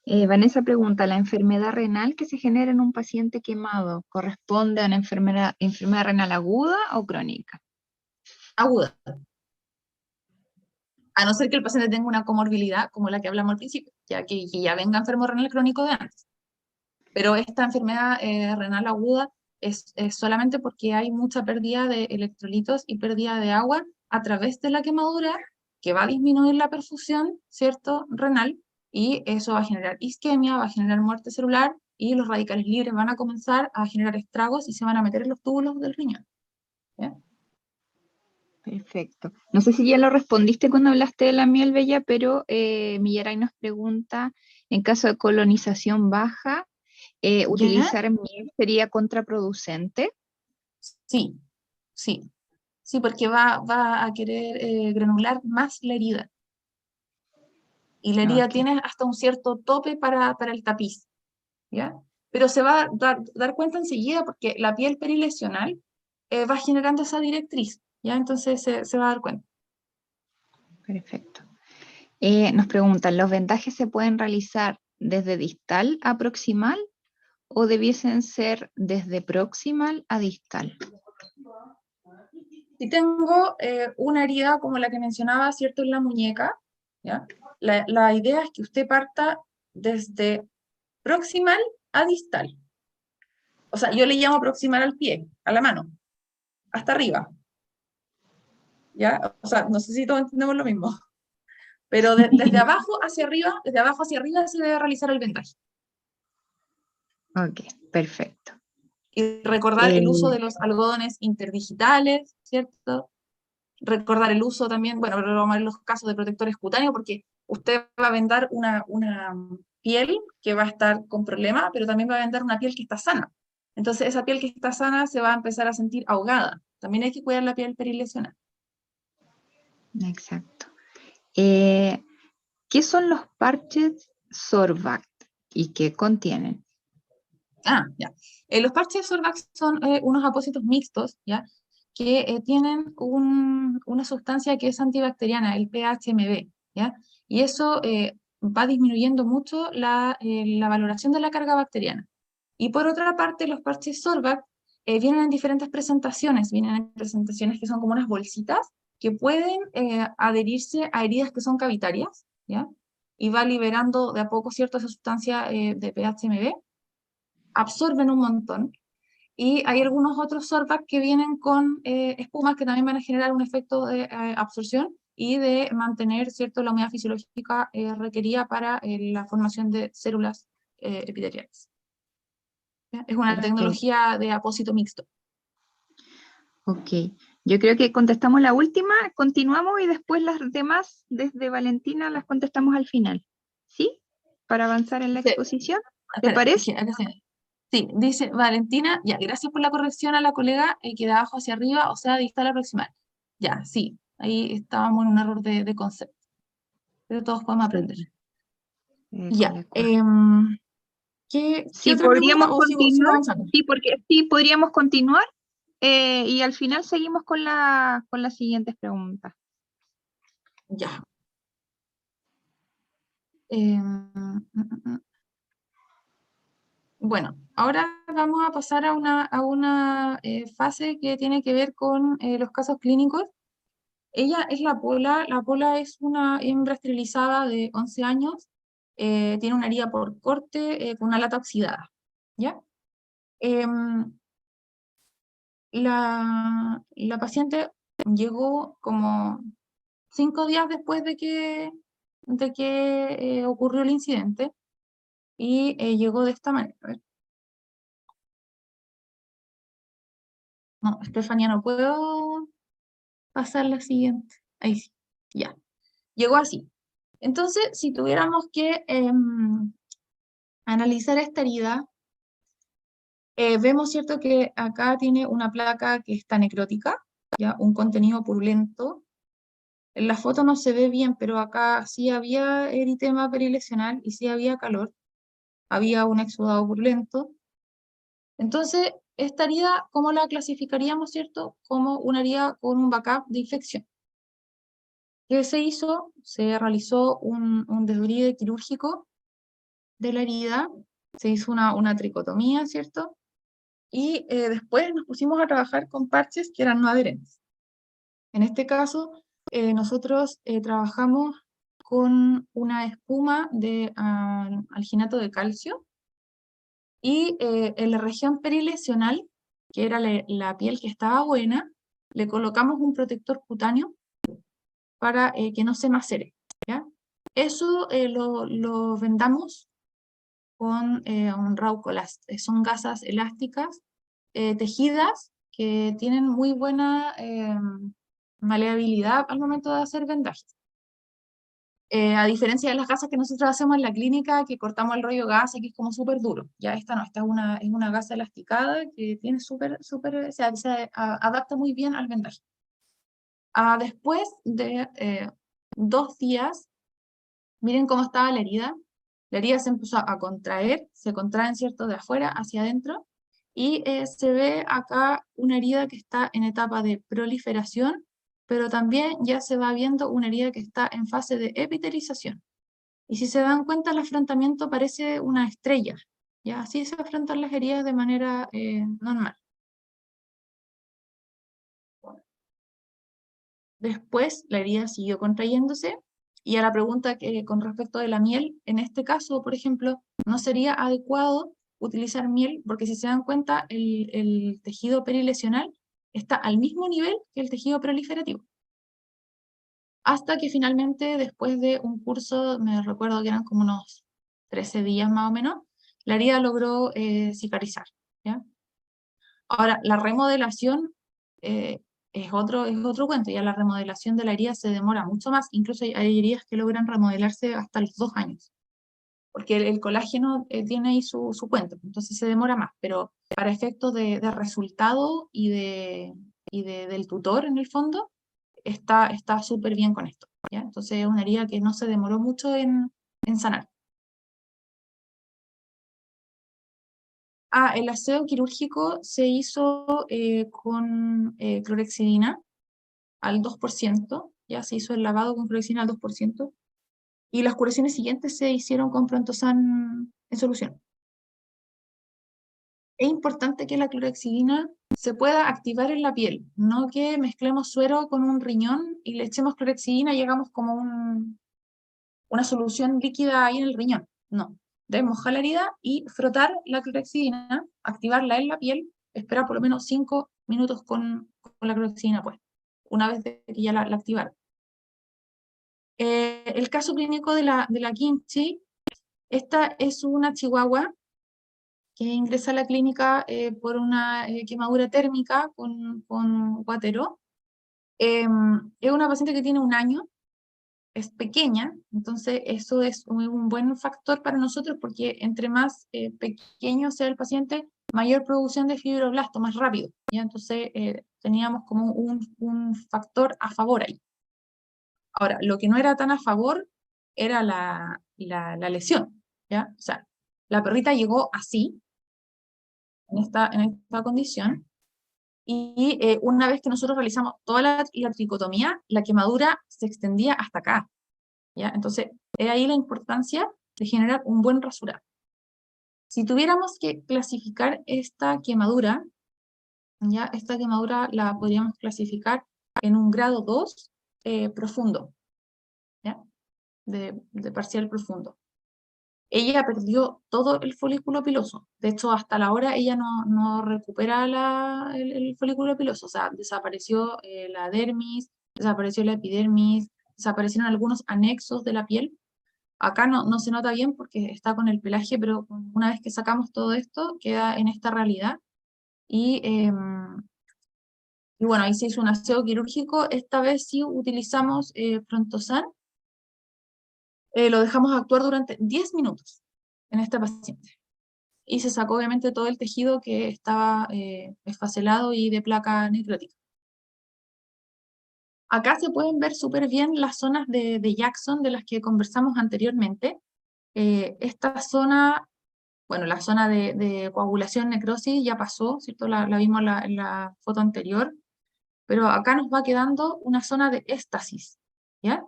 Vanessa pregunta, ¿la enfermedad renal que se genera en un paciente quemado corresponde a una enfermedad renal aguda o crónica? Aguda. A no ser que el paciente tenga una comorbilidad como la que hablamos al principio, ya que ya venga enfermo renal crónico de antes. Pero esta enfermedad renal aguda es solamente porque hay mucha pérdida de electrolitos y pérdida de agua a través de la quemadura, que va a disminuir la perfusión, ¿cierto?, renal, y eso va a generar isquemia, va a generar muerte celular, y los radicales libres van a comenzar a generar estragos y se van a meter en los túbulos del riñón, ¿ya? Perfecto. No sé si ya lo respondiste cuando hablaste de la miel bella, pero Millaray nos pregunta, en caso de colonización baja, ¿Ya? ¿utilizar miel sería contraproducente? Sí, sí. Sí, porque va a querer granular más la herida. Y la herida Ok, tiene hasta un cierto tope para el tapiz, ¿ya? Pero se va a dar cuenta enseguida porque la piel perilesional va generando esa directriz, ¿ya? Entonces se va a dar cuenta. perfecto. Nos preguntan, ¿los vendajes se pueden realizar desde distal a proximal o debiesen ser desde proximal a distal? Si tengo una herida como la que mencionaba, ¿cierto?, en la muñeca, ¿ya? La idea es que usted parta desde proximal a distal. O sea, yo le llamo proximal al pie, a la mano, hasta arriba, ¿ya? O sea, no sé si todos entendemos lo mismo. Pero desde abajo hacia arriba se debe realizar el vendaje. Ok, perfecto. Y recordar Eh, el uso de los algodones interdigitales, ¿cierto? Recordar el uso también, bueno, pero vamos a ver los casos de protectores cutáneos, porque usted va a vendar una piel que va a estar con problemas, pero también va a vendar una piel que está sana. Entonces, esa piel que está sana se va a empezar a sentir ahogada. También hay que cuidar la piel perilesional. exacto. ¿Qué son los parches Sorbact y qué contienen? Ya. Los parches Sorbact son unos apósitos mixtos, ¿ya? Que tienen una sustancia que es antibacteriana, el PHMB, ¿ya? Y eso va disminuyendo mucho la valoración de la carga bacteriana. Y por otra parte, los parches Sorbact vienen en diferentes presentaciones, vienen en presentaciones que son como unas bolsitas que pueden adherirse a heridas que son cavitarias, ¿ya? Y va liberando de a poco, ¿cierto?, esa sustancia de PHMB, absorben un montón. Y hay algunos otros Sorbact que vienen con espumas que también van a generar un efecto de absorción y de mantener, ¿cierto?, la humedad fisiológica requerida para la formación de células epiteliales. ¿Ya? Es una Ok. tecnología de apósito mixto. Ok, yo creo que contestamos la última, continuamos y después las demás desde Valentina las contestamos al final. ¿Sí? Para avanzar en la Dice, exposición. ¿Te espera, es parece? que acá sí, dice Valentina, ya, gracias por la corrección a la colega que de abajo hacia arriba, o sea, distal aproximal. Ya, sí, ahí estábamos en un error de concepto, pero todos podemos aprender. Ya, Colecua. ¿qué Sí, otra pregunta? podríamos ¿O sigo continuar. avanzando? Sí, porque sí, podríamos continuar y al final seguimos con las siguientes preguntas. Ya. Mm. Bueno, ahora vamos a pasar a una fase que tiene que ver con los casos clínicos. Ella es la Pola es una hembra esterilizada de 11 años, tiene una herida por corte con una lata oxidada, ¿ya? La paciente llegó como 5 días después de que ocurrió el incidente y llegó de esta manera. A ver. No, Estefanía, no puedo pasar la siguiente. Ahí sí, ya. Llegó así. Entonces, si tuviéramos que analizar esta herida, vemos, ¿cierto?, que acá tiene una placa que está necrótica, ¿ya? Un contenido purulento. En la foto no se ve bien, pero acá sí había eritema perilesional y sí había calor. Había un exudado purulento. Entonces, esta herida, ¿cómo la clasificaríamos, cierto? Como una herida con un backup de infección. ¿Qué se hizo? Se realizó un desbride quirúrgico de la herida, se hizo una tricotomía, ¿cierto? Y después nos pusimos a trabajar con parches que eran no adherentes. En este caso, nosotros trabajamos con una espuma de alginato de calcio y en la región perilesional, que era la piel que estaba buena, le colocamos un protector cutáneo para que no se macere, ¿ya? Eso lo vendamos con un Raucolast. Son gasas elásticas tejidas que tienen muy buena maleabilidad al momento de hacer vendajes. A diferencia de las gasas que nosotros hacemos en la clínica, que cortamos el rollo gasa, que es como súper duro. Ya esta no, esta es una gasa elasticada que tiene se adapta muy bien al vendaje. Después de 2 días, miren cómo estaba la herida. La herida se empezó a contraer, se contraen, ¿cierto?, de afuera hacia adentro, y se ve acá una herida que está en etapa de proliferación, pero también ya se va viendo una herida que está en fase de epitelización. Y si se dan cuenta, el afrontamiento parece una estrella, ¿ya? Así se afrontan las heridas de manera normal. Después la herida siguió contrayéndose, y a la pregunta que con respecto de la miel, en este caso, por ejemplo, no sería adecuado utilizar miel, porque si se dan cuenta, el tejido perilesional está al mismo nivel que el tejido proliferativo. Hasta que finalmente, después de un curso, me recuerdo que eran como unos 13 días más o menos, la herida logró cicatrizar, ¿ya? Ahora, la remodelación es otro cuento. Ya la remodelación de la herida se demora mucho más. Incluso hay heridas que logran remodelarse hasta los 2 años, porque el colágeno tiene ahí su cuento, entonces se demora más. Pero para efectos de resultado y del tutor, en el fondo, está súper bien con esto. ¿ya? Entonces es una herida que no se demoró mucho en sanar. El aseo quirúrgico se hizo con clorexidina al 2%, ya se hizo el lavado con clorexidina al 2%, y las curaciones siguientes se hicieron con Prontosan en solución. Es importante que la clorexidina se pueda activar en la piel, no que mezclemos suero con un riñón y le echemos clorexidina y hagamos como una solución líquida ahí en el riñón. No, debemos mojar la herida y frotar la clorexidina, activarla en la piel, esperar por lo menos 5 minutos con la clorexidina, pues, una vez que ya la activaron. El caso clínico de la Kimchi, esta es una chihuahua que ingresa a la clínica por una quemadura térmica con guatero. Es una paciente que tiene 1 año, es pequeña, entonces eso es un buen factor para nosotros porque entre más pequeño sea el paciente, mayor producción de fibroblasto, más rápido, ¿ya? Entonces teníamos como un factor a favor ahí. Ahora, lo que no era tan a favor era la lesión, ¿ya? O sea, la perrita llegó así, en esta condición, y una vez que nosotros realizamos toda la tricotomía, la quemadura se extendía hasta acá, ¿ya? Entonces, es ahí la importancia de generar un buen rasurado. Si tuviéramos que clasificar esta quemadura, ¿ya? Esta quemadura la podríamos clasificar en un grado 2 profundo, ¿ya? De parcial profundo. Ella perdió todo el folículo piloso. De hecho, hasta la hora ella no recupera el folículo piloso. O sea, desapareció la dermis, desapareció la epidermis, desaparecieron algunos anexos de la piel. Acá no se nota bien porque está con el pelaje, pero una vez que sacamos todo esto, queda en esta realidad. Y bueno, ahí se hizo un aseo quirúrgico. Esta vez sí utilizamos Prontosan. Lo dejamos actuar durante 10 minutos en esta paciente. Y se sacó obviamente todo el tejido que estaba esfacelado y de placa necrótica. Acá se pueden ver súper bien las zonas de Jackson de las que conversamos anteriormente. Esta zona, bueno, la zona de coagulación necrosis ya pasó, ¿cierto? La vimos en la foto anterior, pero acá nos va quedando una zona de éstasis, ¿ya?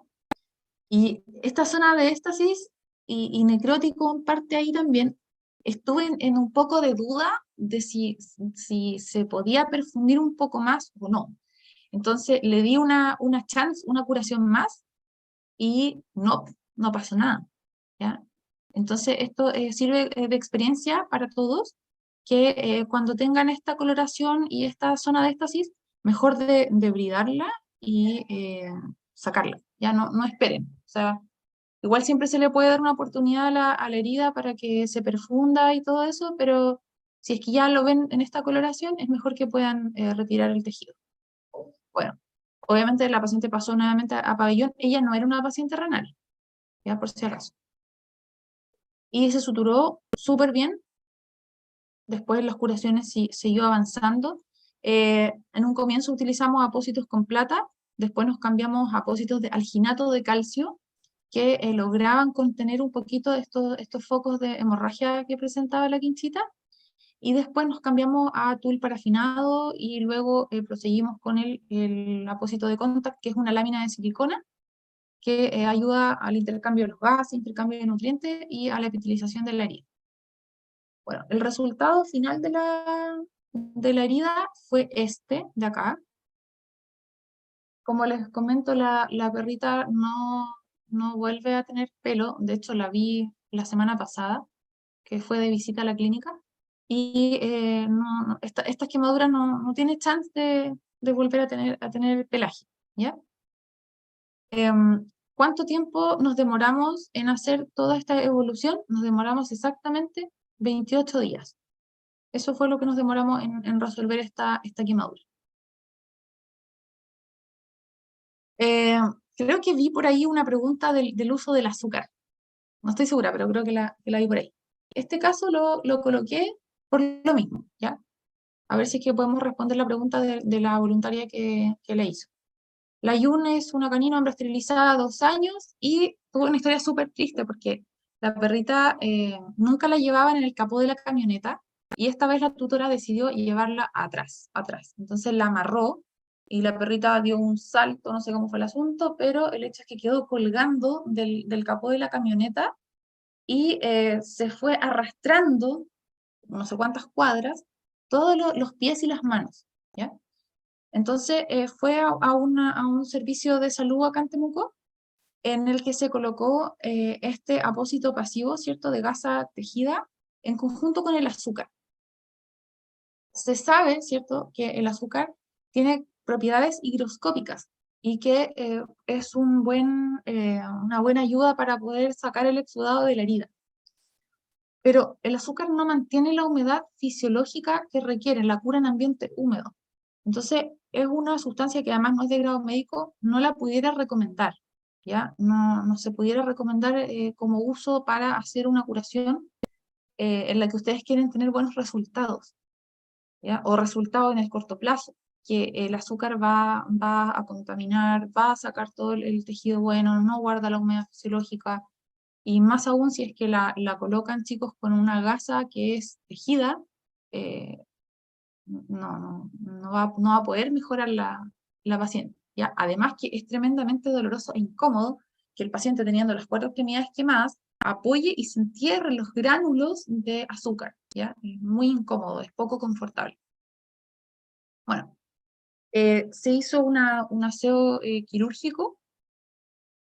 Y esta zona de éstasis y necrótico en parte ahí también, estuve en un poco de duda de si se podía perfundir un poco más o no. Entonces le di una chance, una curación más, y no pasó nada, ¿ya? Entonces esto sirve de experiencia para todos, que cuando tengan esta coloración y esta zona de éstasis, mejor de bridarla y sacarla, ya no esperen. O sea, igual siempre se le puede dar una oportunidad a la herida para que se perfunda y todo eso, pero si es que ya lo ven en esta coloración, es mejor que puedan retirar el tejido. Bueno, obviamente la paciente pasó nuevamente a pabellón. Ella no era una paciente renal, ya por si acaso. Y se suturó súper bien. Después las curaciones siguió avanzando. En un comienzo utilizamos apósitos con plata, después nos cambiamos a apósitos de alginato de calcio, que lograban contener un poquito de estos focos de hemorragia que presentaba la quinchita, y después nos cambiamos a tul parafinado y luego proseguimos con el apósito de contact, que es una lámina de silicona que ayuda al intercambio de los gases, intercambio de nutrientes y a la epitelización de la herida. Bueno, el resultado final de la herida fue este de acá. Como les comento, la perrita no vuelve a tener pelo. De hecho, la vi la semana pasada, que fue de visita a la clínica, y estas quemaduras no tienen chance de volver a tener pelaje, ¿ya? ¿Cuánto tiempo nos demoramos en hacer toda esta evolución? Nos demoramos exactamente 28 días. Eso fue lo que nos demoramos en resolver esta quemadura. Creo que vi por ahí una pregunta del uso del azúcar. No estoy segura, pero creo que la vi por ahí. Este caso lo coloqué por lo mismo, ¿ya? A ver si es que podemos responder la pregunta de la voluntaria que le hizo. La Yun es una canina hombre esterilizada, 2 años, y tuvo una historia súper triste porque la perrita nunca la llevaban en el capó de la camioneta, y esta vez la tutora decidió llevarla atrás. Entonces la amarró, y la perrita dio un salto, no sé cómo fue el asunto, pero el hecho es que quedó colgando del capó de la camioneta, y se fue arrastrando no sé cuántas cuadras, todos los pies y las manos, ¿ya? Entonces fue a un servicio de salud acá en Temuco, en el que se colocó este apósito pasivo, ¿cierto?, de gasa tejida, en conjunto con el azúcar. Se sabe, ¿cierto?, que el azúcar tiene propiedades higroscópicas y que es una buena ayuda para poder sacar el exudado de la herida. Pero el azúcar no mantiene la humedad fisiológica que requiere la cura en ambiente húmedo. Entonces, es una sustancia que además no es de grado médico, no la pudiera recomendar, ¿ya? No se pudiera recomendar como uso para hacer una curación en la que ustedes quieren tener buenos resultados, ¿ya? O resultados en el corto plazo, que el azúcar va a contaminar, va a sacar todo el tejido bueno, no guarda la humedad fisiológica, y más aún si es que la colocan, chicos, con una gasa que es tejida, eh, no va a poder mejorar la paciente, ¿ya? Además que es tremendamente doloroso e incómodo que el paciente, teniendo las 4 extremidades quemadas, apoye y se entierre los gránulos de azúcar, ¿ya? Es muy incómodo, es poco confortable. Bueno, se hizo un aseo quirúrgico,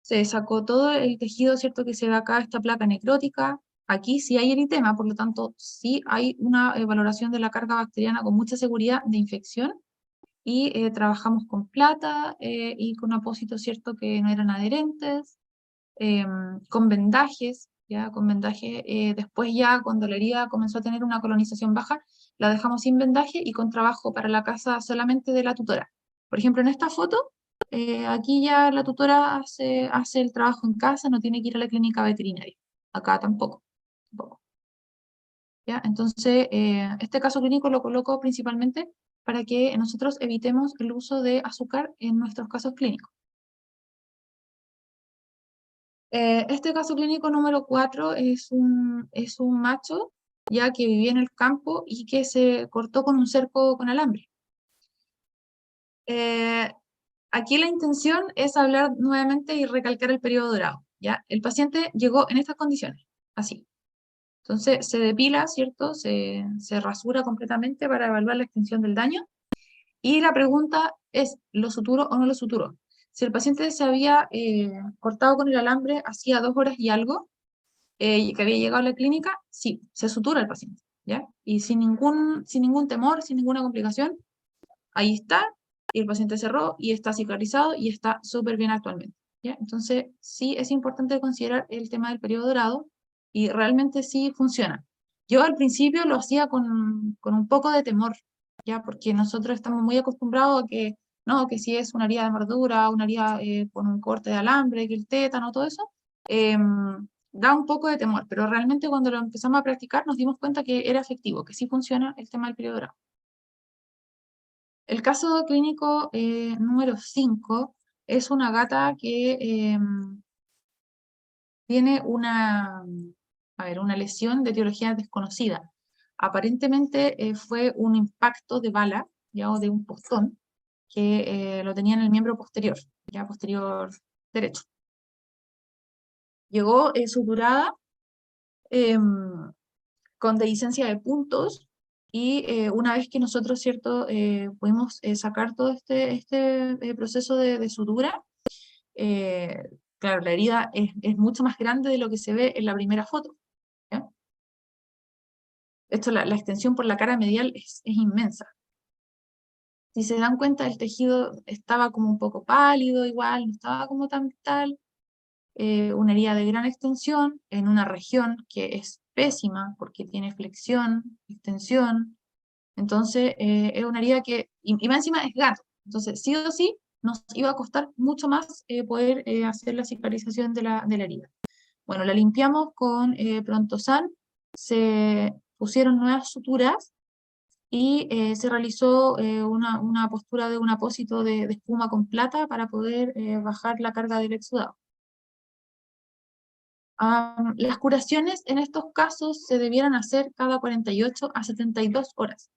se sacó todo el tejido, ¿cierto?, que se ve acá, esta placa necrótica. Aquí sí hay eritema, por lo tanto, sí hay una valoración de la carga bacteriana con mucha seguridad de infección, y trabajamos con plata y con apósitos, ¿cierto?, que no eran adherentes, con vendajes, ya, con vendaje. Después ya, cuando la herida comenzó a tener una colonización baja, la dejamos sin vendaje y con trabajo para la casa solamente de la tutora. Por ejemplo, en esta foto, aquí ya la tutora hace el trabajo en casa, no tiene que ir a la clínica veterinaria. Acá tampoco. ¿Ya? Entonces, este caso clínico lo coloco principalmente para que nosotros evitemos el uso de azúcar en nuestros casos clínicos. Este caso clínico número 4 es un macho ya que vivía en el campo y que se cortó con un cerco con alambre. Aquí la intención es hablar nuevamente y recalcar el periodo dorado, ¿ya? El paciente llegó en estas condiciones, así. Entonces se depila, ¿cierto? Se rasura completamente para evaluar la extensión del daño. Y la pregunta es, ¿lo suturo o no lo suturo? Si el paciente se había cortado con el alambre hacía 2 horas y algo, que había llegado a la clínica, sí, se sutura el paciente, ¿ya? Y sin ningún temor, sin ninguna complicación, ahí está, y el paciente cerró y está cicatrizado y está súper bien actualmente, ¿ya? Entonces, sí es importante considerar el tema del periodo dorado, y realmente sí funciona. Yo al principio lo hacía con un poco de temor, ¿ya? Porque nosotros estamos muy acostumbrados a que, no, que si es una herida de mordedura, una herida con un corte de alambre, que el tétano, todo eso, da un poco de temor, pero realmente cuando lo empezamos a practicar nos dimos cuenta que era efectivo, que sí funciona el tema del periodo dorado. El caso clínico número 5 es una gata que tiene una lesión de etiología desconocida. Aparentemente fue un impacto de bala, ya, o de un postón, que lo tenía en el miembro posterior, ya posterior derecho. Llegó suturada con dehiscencia de puntos, y una vez que nosotros, ¿cierto?, pudimos sacar todo este proceso de sutura, claro, la herida es mucho más grande de lo que se ve en la primera foto, ¿ya? Esto, la extensión por la cara medial es inmensa. Si se dan cuenta, el tejido estaba como un poco pálido, igual, no estaba como tan tal. Una herida de gran extensión en una región que es pésima porque tiene flexión, extensión. Entonces, es una herida que, y más encima es gato. Entonces, sí o sí, nos iba a costar mucho más poder hacer la cicatrización de la herida. Bueno, la limpiamos con Prontosan, se pusieron nuevas suturas, y se realizó una postura de un apósito de espuma con plata para poder bajar la carga del exudado. Las curaciones en estos casos se debieran hacer cada 48 a 72 horas.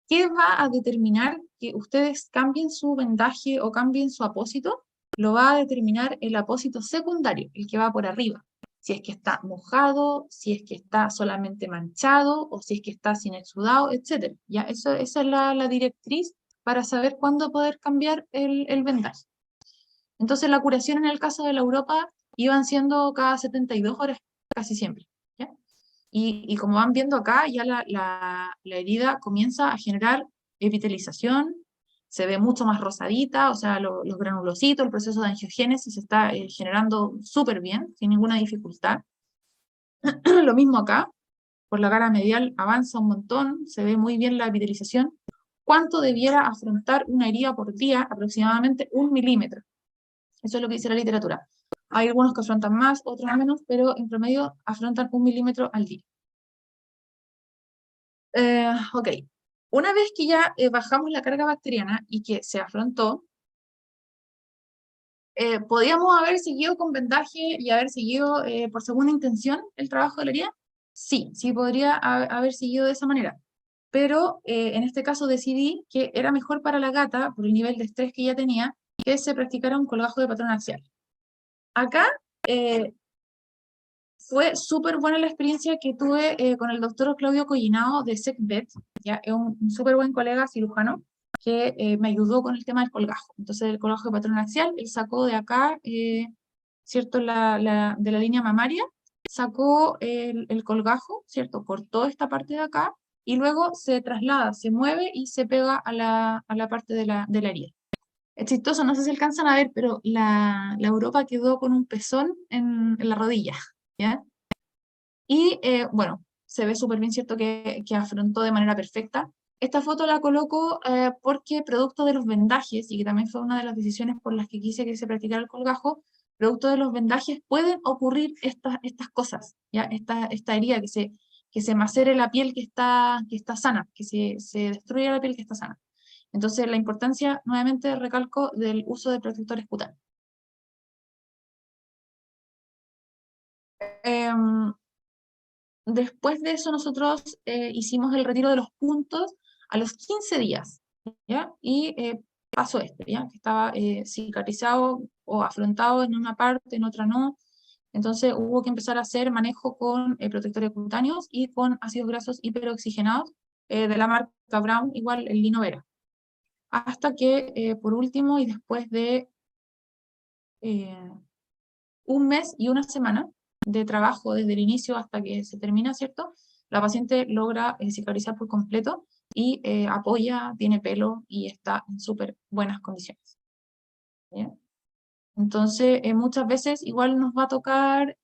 ¿Qué va a determinar que ustedes cambien su vendaje o cambien su apósito? Lo va a determinar el apósito secundario, el que va por arriba. Si es que está mojado, si es que está solamente manchado, o si es que está sin exudado, etc. ¿Ya? Esa es la directriz para saber cuándo poder cambiar el vendaje. Entonces la curación en el caso de la Europa iban siendo cada 72 horas, casi siempre. ¿Ya? Y como van viendo acá, ya la herida comienza a generar epitelización, se ve mucho más rosadita, o sea, los granulocitos, el proceso de angiogénesis se está generando súper bien, sin ninguna dificultad. Lo mismo acá, por la cara medial avanza un montón, se ve muy bien la epitelización. ¿Cuánto debiera afrontar una herida por día? Aproximadamente 1 milímetro. Eso es lo que dice la literatura. Hay algunos que afrontan más, otros menos, pero en promedio afrontan 1 milímetro al día. Ok, una vez que ya bajamos la carga bacteriana y que se afrontó, ¿podíamos haber seguido con vendaje y haber seguido por segunda intención el trabajo de la herida? Sí, sí podría haber seguido de esa manera. Pero en este caso decidí que era mejor para la gata, por el nivel de estrés que ya tenía, que se practicara un colgajo de patrón axial. Acá fue súper buena la experiencia que tuve con el doctor Claudio Collinao de SecVet, ya es un súper buen colega cirujano que me ayudó con el tema del colgajo. Entonces, el colgajo de patrón axial, él sacó de acá, ¿cierto? De la línea mamaria, sacó el colgajo, ¿cierto? Cortó esta parte de acá y luego se traslada, se mueve y se pega a la parte de la herida. Es chistoso, no sé si alcanzan a ver, pero la Europa quedó con un pezón en la rodilla, ¿ya? Y bueno, se ve súper bien, ¿cierto? Que afrontó de manera perfecta. Esta foto la coloco porque producto de los vendajes, y que también fue una de las decisiones por las que quise que se practicara el colgajo, producto de los vendajes pueden ocurrir estas cosas, ¿ya? Esta herida, que se macere la piel que está sana, que se destruya la piel que está sana. Entonces, la importancia, nuevamente recalco, del uso de protectores cutáneos. Después de eso nosotros hicimos el retiro de los puntos a los 15 días, ¿ya? Y pasó esto, ¿ya? Que estaba cicatrizado o afrontado en una parte, en otra no. Entonces hubo que empezar a hacer manejo con protectores cutáneos y con ácidos grasos hiperoxigenados de la marca Brown, igual el Linovera. Hasta que, por último, y después de 1 mes y 1 semana de trabajo desde el inicio hasta que se termina, ¿cierto? La paciente logra cicatrizar por completo y apoya, tiene pelo y está en súper buenas condiciones. ¿Bien? Entonces, muchas veces igual nos va a tocar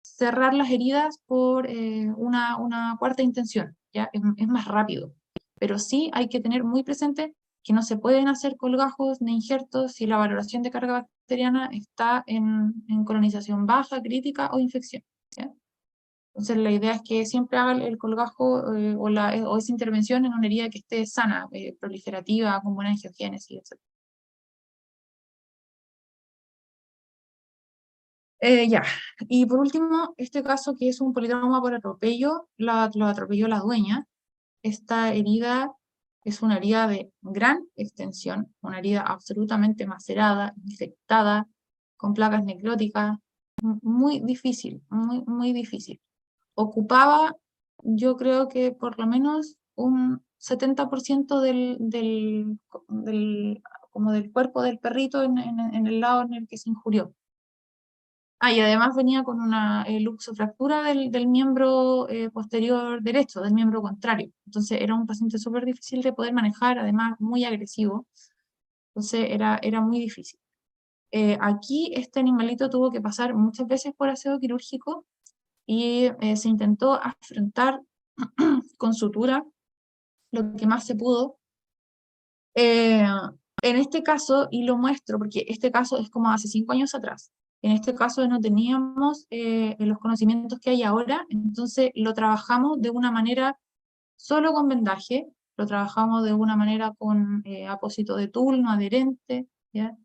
cerrar las heridas por una cuarta intención, ¿ya? Es más rápido, pero sí hay que tener muy presente que no se pueden hacer colgajos ni injertos si la valoración de carga bacteriana está en colonización baja, crítica o infección, ¿ya? Entonces la idea es que siempre haga el colgajo o esa intervención en una herida que esté sana, proliferativa, con buena angiogénesis, etc. Ya, y por último, este caso que es un politrauma por atropello, lo atropelló la dueña. Esta herida es una herida de gran extensión, una herida absolutamente macerada, infectada, con placas necróticas, muy difícil, muy difícil. Ocupaba, yo creo que por lo menos un 70% como del cuerpo del perrito en el lado en el que se injurió. Y además venía con una luxofractura del miembro posterior derecho, del miembro contrario. Entonces era un paciente súper difícil de poder manejar, además muy agresivo. Entonces era muy difícil. Aquí este animalito tuvo que pasar muchas veces por aseo quirúrgico y se intentó afrontar con sutura lo que más se pudo. En este caso, y lo muestro porque este caso es como hace 5 años atrás, en este caso no teníamos los conocimientos que hay ahora, entonces lo trabajamos de una manera solo con vendaje, lo trabajamos de una manera con apósito de tul, no adherente, ¿ya?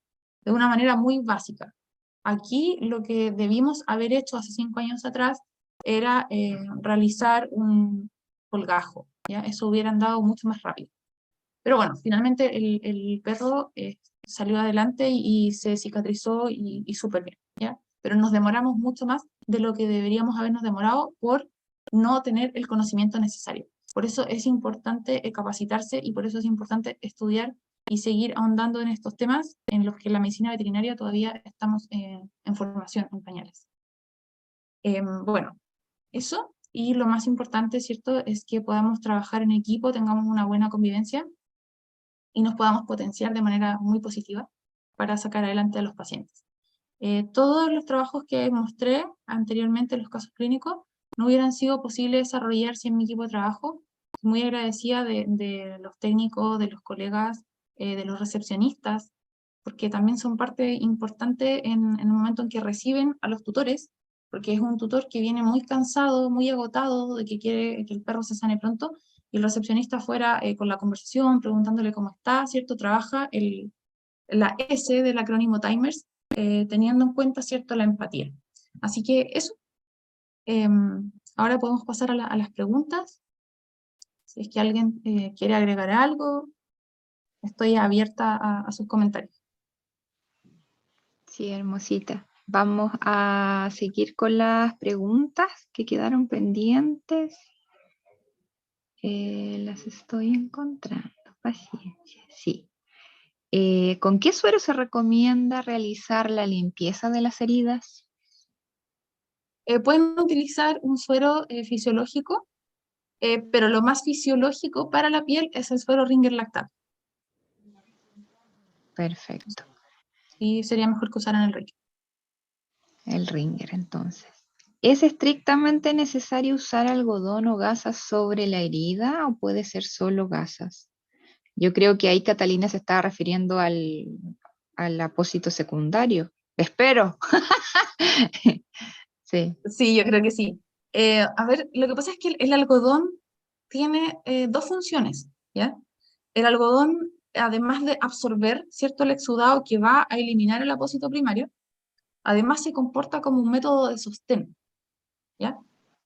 De una manera muy básica. Aquí lo que debimos haber hecho hace 5 años atrás era realizar un colgajo, ¿ya? Eso hubiera andado mucho más rápido. Pero bueno, finalmente el perro salió adelante y se cicatrizó y súper bien, ¿ya? Pero nos demoramos mucho más de lo que deberíamos habernos demorado por no tener el conocimiento necesario. Por eso es importante capacitarse y por eso es importante estudiar y seguir ahondando en estos temas en los que la medicina veterinaria todavía estamos en formación, en pañales. Bueno, eso, y lo más importante, ¿cierto?, es que podamos trabajar en equipo, tengamos una buena convivencia y nos podamos potenciar de manera muy positiva para sacar adelante a los pacientes. Todos los trabajos que mostré anteriormente en los casos clínicos no hubieran sido posibles desarrollar sin mi equipo de trabajo. Muy agradecida de los técnicos, de los colegas, de los recepcionistas, porque también son parte importante en el momento en que reciben a los tutores, porque es un tutor que viene muy cansado, muy agotado, de que quiere que el perro se sane pronto, y el recepcionista fuera con la conversación, preguntándole cómo está, ¿cierto? Trabaja la S del acrónimo Timers, teniendo en cuenta, ¿cierto?, la empatía. Así que eso. Ahora podemos pasar a las preguntas. Si es que alguien quiere agregar algo, estoy abierta a sus comentarios. Sí, hermosita. Vamos a seguir con las preguntas que quedaron pendientes. Las estoy encontrando. Paciencia, sí. ¿Con qué suero se recomienda realizar la limpieza de las heridas? Pueden utilizar un suero fisiológico, pero lo más fisiológico para la piel es el suero Ringer lactato. Perfecto. Y sería mejor que usaran el Ringer. El Ringer, entonces. ¿Es estrictamente necesario usar algodón o gasas sobre la herida o puede ser solo gasas? Yo creo que ahí Catalina se estaba refiriendo al apósito secundario. Espero. Sí. Sí, yo creo que sí. A ver, lo que pasa es que el algodón tiene dos funciones, ¿ya? El algodón, además de absorber cierto el exudado que va a eliminar el apósito primario, además se comporta como un método de sostén, ¿ya?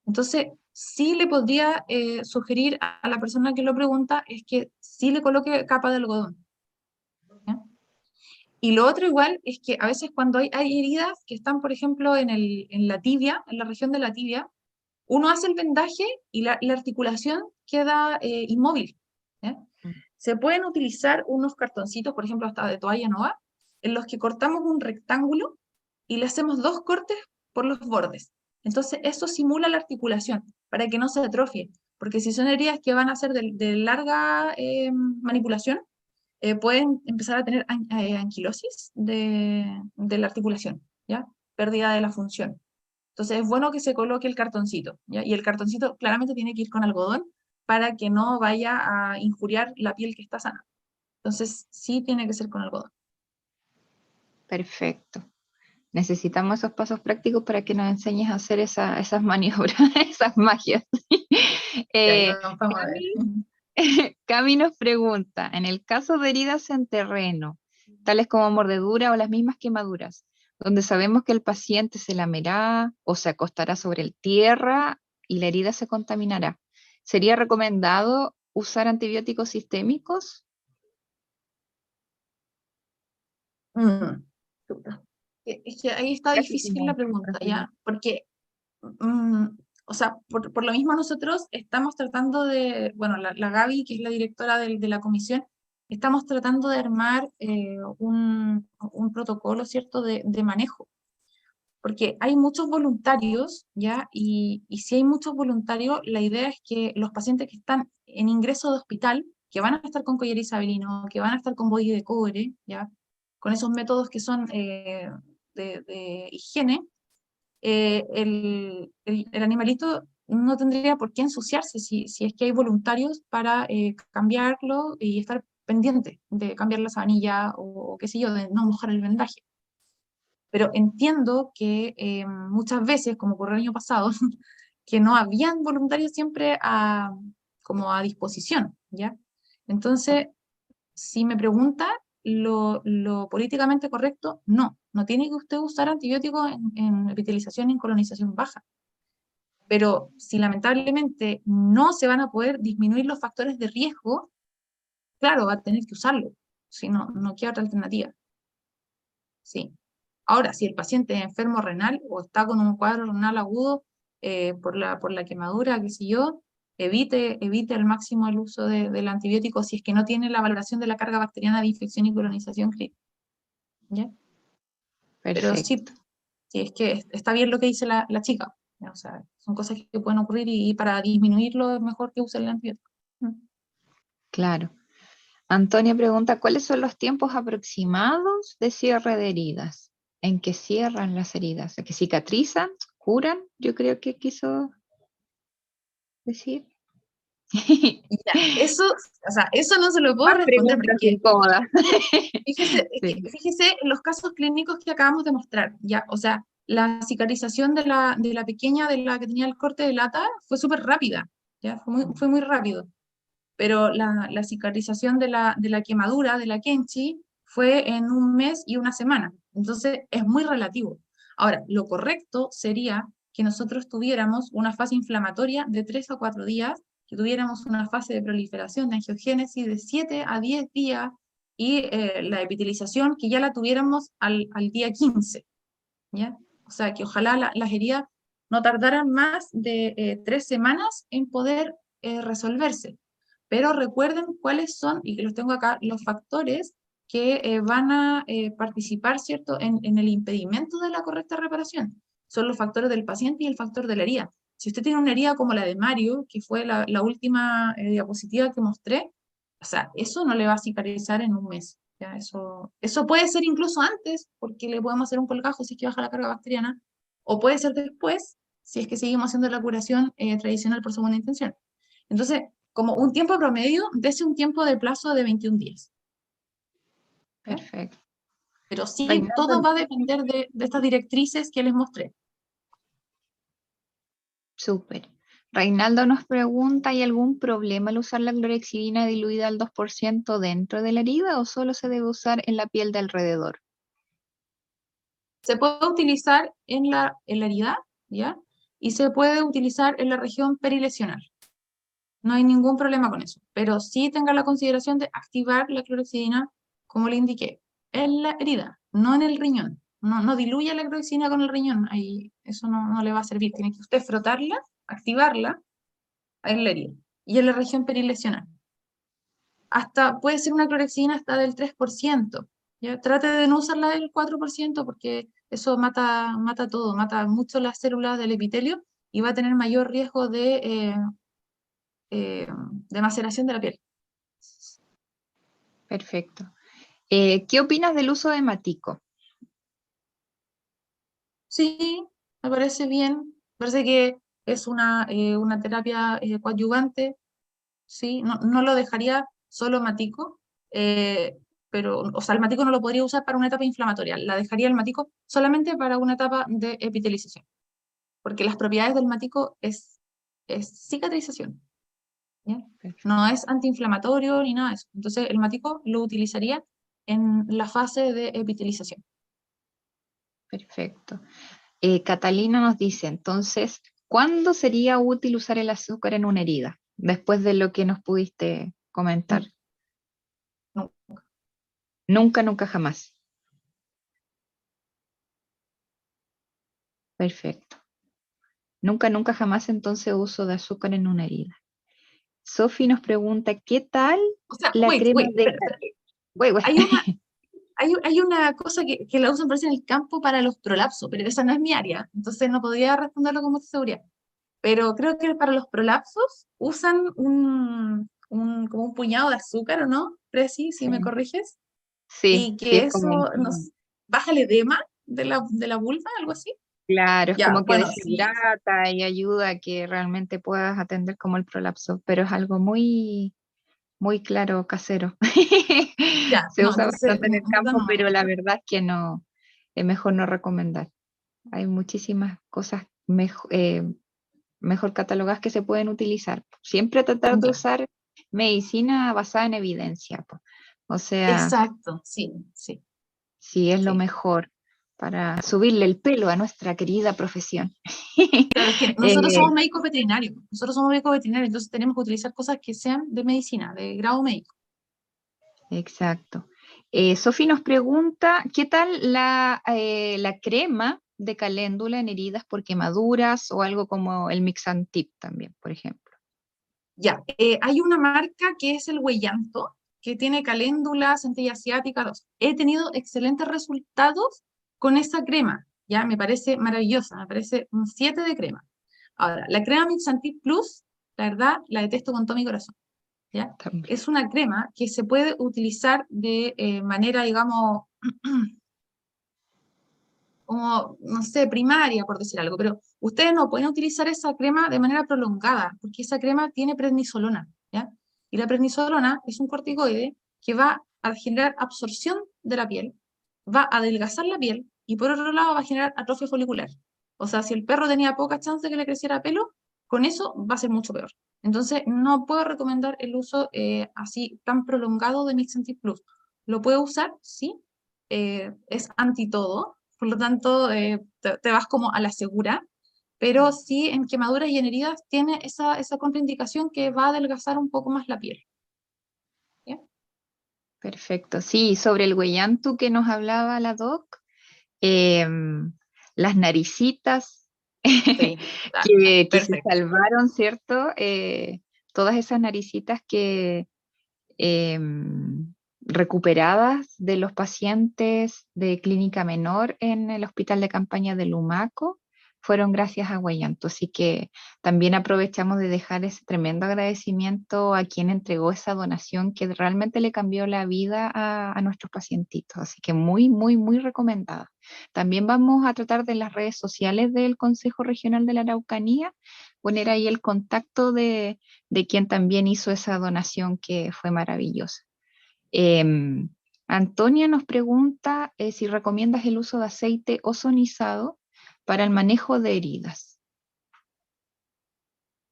Entonces, sí le podría sugerir a la persona que lo pregunta es que sí le coloque capa de algodón, ¿ya? Y lo otro igual es que a veces cuando hay heridas que están, por ejemplo, en la tibia, en la región de la tibia, uno hace el vendaje y la articulación queda inmóvil, ¿ya? Se pueden utilizar unos cartoncitos, por ejemplo, hasta de toalla nova, en los que cortamos un rectángulo y le hacemos 2 cortes por los bordes. Entonces, eso simula la articulación para que no se atrofie, porque si son heridas que van a ser de larga manipulación, pueden empezar a tener anquilosis de la articulación, ¿ya? Pérdida de la función. Entonces, es bueno que se coloque el cartoncito, ¿ya? Y el cartoncito claramente tiene que ir con algodón para que no vaya a injuriar la piel que está sana. Entonces, sí tiene que ser con algodón. Perfecto. Necesitamos esos pasos prácticos para que nos enseñes a hacer esas maniobras, esas magias. Y ahí Eh, vamos a ver. Cami nos pregunta, en el caso de heridas en terreno, tales como mordedura o las mismas quemaduras, donde sabemos que el paciente se lamerá o se acostará sobre el tierra y la herida se contaminará, ¿sería recomendado usar antibióticos sistémicos? Mm, chuta. Es que ahí está Casi difícil como la pregunta, resumen. ¿ya? Porque, mm, o sea, por lo mismo nosotros estamos tratando de, bueno, la Gaby, que es la directora de la comisión, estamos tratando de armar un protocolo, ¿cierto?, de manejo. Porque hay muchos voluntarios, ¿ya? Y si hay muchos voluntarios, la idea es que los pacientes que están en ingreso de hospital, que van a estar con collar isabelino, que van a estar con body de cobre, ¿ya? Con esos métodos que son de higiene, el animalito no tendría por qué ensuciarse si es que hay voluntarios para cambiarlo y estar pendiente de cambiar la sabanilla o qué sé yo, de no mojar el vendaje. Pero entiendo que muchas veces, como ocurrió el año pasado, que no habían voluntarios siempre como a disposición, ¿ya? Entonces, si me pregunta lo políticamente correcto, no tiene que usted usar antibióticos en epitelización y en colonización baja. Pero si lamentablemente no se van a poder disminuir los factores de riesgo, claro, va a tener que usarlo, si no queda otra alternativa. Sí. Ahora, si el paciente es enfermo renal o está con un cuadro renal agudo por la quemadura, qué sé yo, evite al máximo el uso del antibiótico si es que no tiene la valoración de la carga bacteriana de infección y colonización crítica. ¿Ya? Pero sí, Perfecto. sí, es que está bien lo que dice la chica. ¿Ya? O sea, son cosas que pueden ocurrir y para disminuirlo es mejor que use el antibiótico. Claro. Antonia pregunta, ¿cuáles son los tiempos aproximados de cierre de heridas? ¿En que cierran las heridas? ¿En que cicatrizan? ¿Curan? Yo creo que quiso decir. Ya, eso, o sea, eso no se lo puedo Más responder preguntas porque incómodas. fíjese, Sí. fíjese en los casos clínicos que acabamos de mostrar, ya, o sea, la cicatrización de la pequeña, de la que tenía el corte de lata, fue súper rápida, ya, fue muy rápido, pero la cicatrización de la quemadura, de la Kenchi, fue en un mes y una semana, entonces es muy relativo. Ahora, lo correcto sería que nosotros tuviéramos una fase inflamatoria de 3 a 4 días, que tuviéramos una fase de proliferación de angiogénesis de 7 a 10 días, y la epitelización que ya la tuviéramos al día 15, ¿ya? O sea, que ojalá las heridas no tardaran más de 3 semanas en poder resolverse. Pero recuerden cuáles son, y que los tengo acá, los factores que van a participar, ¿cierto?, en el impedimento de la correcta reparación. Son los factores del paciente y el factor de la herida. Si usted tiene una herida como la de Mario, que fue la última diapositiva que mostré, o sea, eso no le va a cicatrizar en un mes. ¿Ya? Eso puede ser incluso antes, porque le podemos hacer un colgajo si es que baja la carga bacteriana, o puede ser después, si es que seguimos haciendo la curación tradicional por segunda intención. Entonces, como un tiempo promedio, dese un tiempo de plazo de 21 días. ¿Ya? Perfecto. Pero sí, todo Reinaldo, va a depender de estas directrices que les mostré. súper. Reinaldo nos pregunta, ¿hay algún problema al usar la clorexidina diluida al 2% dentro de la herida o solo se debe usar en la piel de alrededor? Se puede utilizar en la herida, ¿ya? Y se puede utilizar en la región perilesional. No hay ningún problema con eso, pero sí tenga la consideración de activar la clorexidina, como le indiqué, en la herida, no en el riñón. No diluya la clorexidina con el riñón, ahí eso no le va a servir. Tiene que usted frotarla, activarla en la herida y en la región perilesional. Hasta puede ser una clorexidina hasta del 3%. ¿Ya? Trate de no usarla del 4% porque eso mata todo, mata mucho las células del epitelio y va a tener mayor riesgo de maceración de la piel. Perfecto. ¿Qué opinas del uso de matico? Sí, me parece bien. Me parece que es una terapia coadyuvante. Sí, no lo dejaría solo matico, pero, o sea, el matico no lo podría usar para una etapa inflamatoria. La dejaría el matico solamente para una etapa de epitelización, porque las propiedades del matico es cicatrización, ¿ya? No es antiinflamatorio ni nada de eso. Entonces, el matico lo utilizaría en la fase de epitelización. Perfecto. Catalina nos dice, entonces, ¿cuándo sería útil usar el azúcar en una herida? Después de lo que nos pudiste comentar. No. Nunca, nunca, jamás. Perfecto. Nunca, nunca, jamás entonces uso de azúcar en una herida. Sophie nos pregunta, ¿qué tal O sea, la crema de... espera. Güey, güey. Hay una, hay una cosa que la usan, parece, en el campo para los prolapsos, pero esa no es mi área, entonces no podría responderlo con mucha seguridad. Pero creo que para los prolapsos usan como un puñado de azúcar, ¿o no? Preci, si me Sí, corriges. sí, Y sí, que es eso como... nos baja el edema de la vulva, algo así. Claro, es Ya, como que bueno, sí. deshidrata y ayuda a que realmente puedas atender como el prolapso, pero es algo muy, muy claro, casero. Ya, Se no, usa entonces, bastante en el en verdad campo, no. pero la verdad es que no, es mejor no recomendar. Hay muchísimas cosas mejor catalogadas que se pueden utilizar. Siempre tratar de Ya. usar medicina basada en evidencia, po. O sea, Exacto, sí, sí, sí es lo sí. mejor para subirle el pelo a nuestra querida profesión. Claro, es que nosotros Eh, somos médicos veterinarios, entonces tenemos que utilizar cosas que sean de medicina, de grado médico. exacto. Sofi nos pregunta, ¿qué tal la crema de caléndula en heridas por quemaduras o algo como el Mixantip también, por ejemplo? Ya, hay una marca que es el Huellanto, que tiene caléndula, centella asiática. He tenido excelentes resultados con esa crema, ya, me parece maravillosa, me parece un 7 de crema. Ahora, la crema Mixantip Plus, la verdad, la detesto con todo mi corazón, ¿ya? También. Es una crema que se puede utilizar de manera, digamos, como, no sé, primaria, por decir algo, pero ustedes no pueden utilizar esa crema de manera prolongada, porque esa crema tiene prednisolona, ¿ya? Y la prednisolona es un corticoide que va a generar absorción de la piel, va a adelgazar la piel y por otro lado va a generar atrofia folicular. O sea, si el perro tenía poca chance de que le creciera pelo, con eso va a ser mucho peor. Entonces, no puedo recomendar el uso así tan prolongado de Mixantip Plus. ¿Lo puedo usar? Sí. Es anti todo, por lo tanto, te vas como a la segura, pero sí en quemaduras y en heridas tiene esa contraindicación que va a adelgazar un poco más la piel. ¿Ya? Perfecto. Sí, sobre el huellantu que nos hablaba la doc, las naricitas Sí, claro, que se perfecto. salvaron, ¿cierto? Todas esas naricitas que recuperadas de los pacientes de clínica menor en el hospital de campaña de Lumaco fueron gracias a Huellanto. Así que también aprovechamos de dejar ese tremendo agradecimiento a quien entregó esa donación que realmente le cambió la vida a nuestros pacientitos. Así que muy, muy, muy recomendada. También vamos a tratar de las redes sociales del Consejo Regional de la Araucanía, poner ahí el contacto de quien también hizo esa donación que fue maravillosa. Em, Antonia nos pregunta si recomiendas el uso de aceite ozonizado para el manejo de heridas.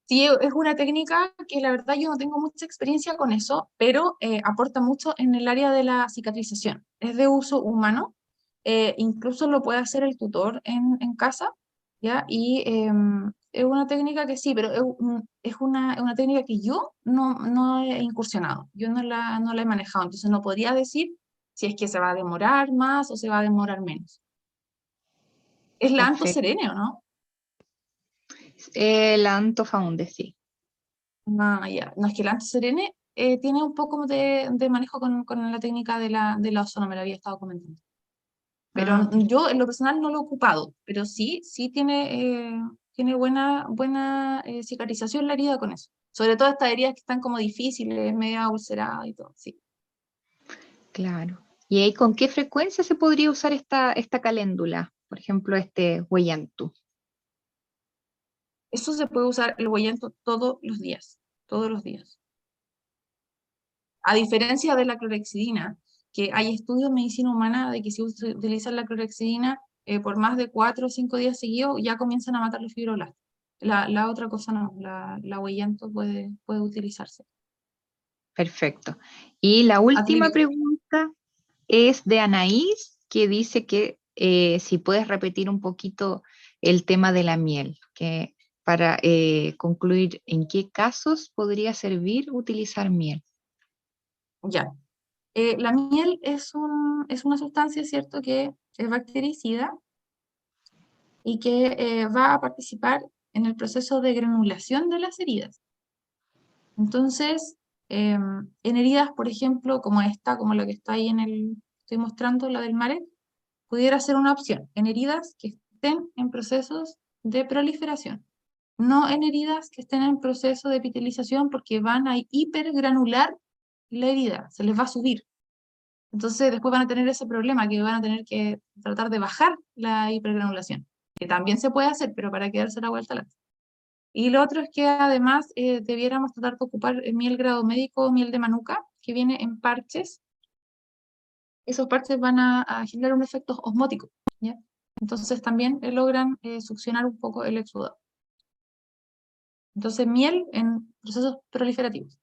Sí, es una técnica que la verdad yo no tengo mucha experiencia con eso, pero aporta mucho en el área de la cicatrización. Es de uso humano, incluso lo puede hacer el tutor en casa, ¿ya? Y es una técnica que sí, pero es una técnica que yo no he incursionado, yo no la he manejado, entonces no podría decir si es que se va a demorar más o se va a demorar menos. Es la Anto Perfecto. Serene, ¿o no? La Antofaunde, sí. Ah, ya. No, es que el Anto Serene tiene un poco de manejo con la técnica de la ozono, me lo había estado comentando. Pero Ah, yo en lo personal no lo he ocupado, pero sí tiene buena cicatrización la herida con eso. Sobre todo estas heridas que están como difíciles, media ulceradas y todo, sí. claro. ¿Y ahí con qué frecuencia se podría usar esta caléndula? Por ejemplo, este huellantu. Eso se puede usar el Huellento todos los días, todos los días. A diferencia de la clorexidina, que hay estudios en medicina humana de que si utilizan la clorexidina por más de 4 o 5 días seguidos, ya comienzan a matar los fibroblastos. La otra cosa no, la Huellento puede utilizarse. Perfecto. Y la última Antibiótico. pregunta es de Anaís, que dice que si puedes repetir un poquito el tema de la miel, que para concluir, ¿en qué casos podría servir utilizar miel? Ya. La miel es una sustancia, ¿cierto?, que es bactericida y que va a participar en el proceso de granulación de las heridas. Entonces, en heridas, por ejemplo, como esta, como la que está ahí estoy mostrando, la del Maret, pudiera ser una opción en heridas que estén en procesos de proliferación, no en heridas que estén en proceso de epitelización porque van a hipergranular la herida, se les va a subir. Entonces después van a tener ese problema que van a tener que tratar de bajar la hipergranulación, que también se puede hacer, pero para quedarse la vuelta la. Y lo otro es que además debiéramos tratar de ocupar miel grado médico, miel de manuka, que viene en parches. Esos parches van a generar un efecto osmótico, ¿ya? Entonces también logran succionar un poco el exudado. Entonces, miel en procesos proliferativos.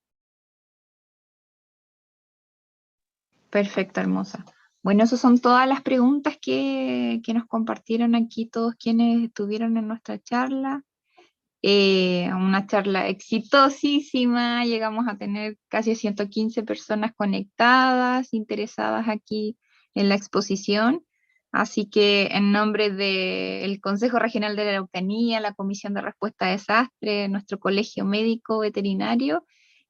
Perfecto, hermosa. Bueno, esas son todas las preguntas que nos compartieron aquí todos quienes estuvieron en nuestra charla. Una charla exitosísima, llegamos a tener casi 115 personas conectadas, interesadas aquí en la exposición. Así que en nombre del Consejo Regional de la Araucanía, la Comisión de Respuesta a Desastres, nuestro Colegio Médico Veterinario,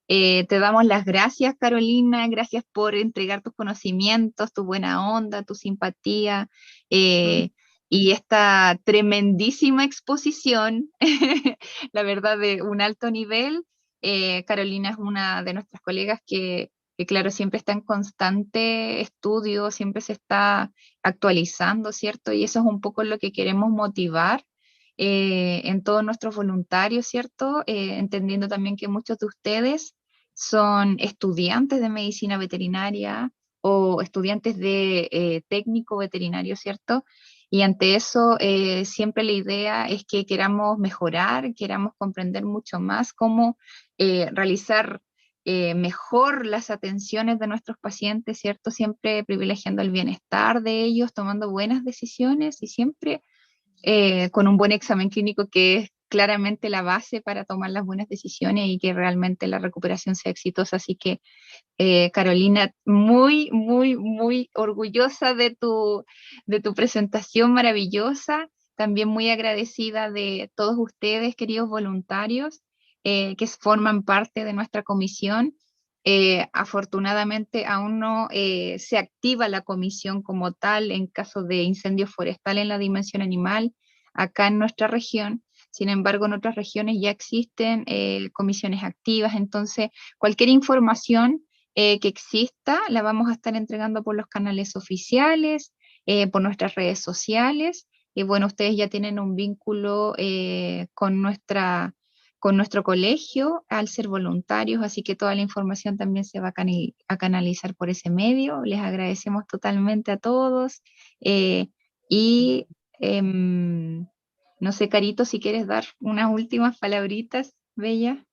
te damos las gracias, Carolina, gracias por entregar tus conocimientos, tu buena onda, tu simpatía Mm. y esta tremendísima exposición, la verdad, de un alto nivel. Carolina es una de nuestras colegas que, claro, siempre está en constante estudio, siempre se está actualizando, ¿cierto? Y eso es un poco lo que queremos motivar en todos nuestros voluntarios, ¿cierto? Entendiendo también que muchos de ustedes son estudiantes de medicina veterinaria o estudiantes de técnico veterinario, ¿cierto? Y ante eso, siempre la idea es que queramos mejorar, queramos comprender mucho más cómo realizar mejor las atenciones de nuestros pacientes, ¿cierto? Siempre privilegiando el bienestar de ellos, tomando buenas decisiones y siempre con un buen examen clínico que es claramente la base para tomar las buenas decisiones y que realmente la recuperación sea exitosa. Así que, Carolina, muy, muy, muy orgullosa de tu presentación maravillosa. También muy agradecida de todos ustedes, queridos voluntarios, que forman parte de nuestra comisión. Afortunadamente aún no se activa la comisión como tal en caso de incendio forestal en la dimensión animal acá en nuestra región. Sin embargo, en otras regiones ya existen comisiones activas, entonces cualquier información que exista la vamos a estar entregando por los canales oficiales, por nuestras redes sociales. Y bueno, ustedes ya tienen un vínculo con nuestro colegio al ser voluntarios, así que toda la información también se va a canalizar por ese medio. Les agradecemos totalmente a todos y em, no sé, Carito, si quieres dar unas últimas palabritas, Bella.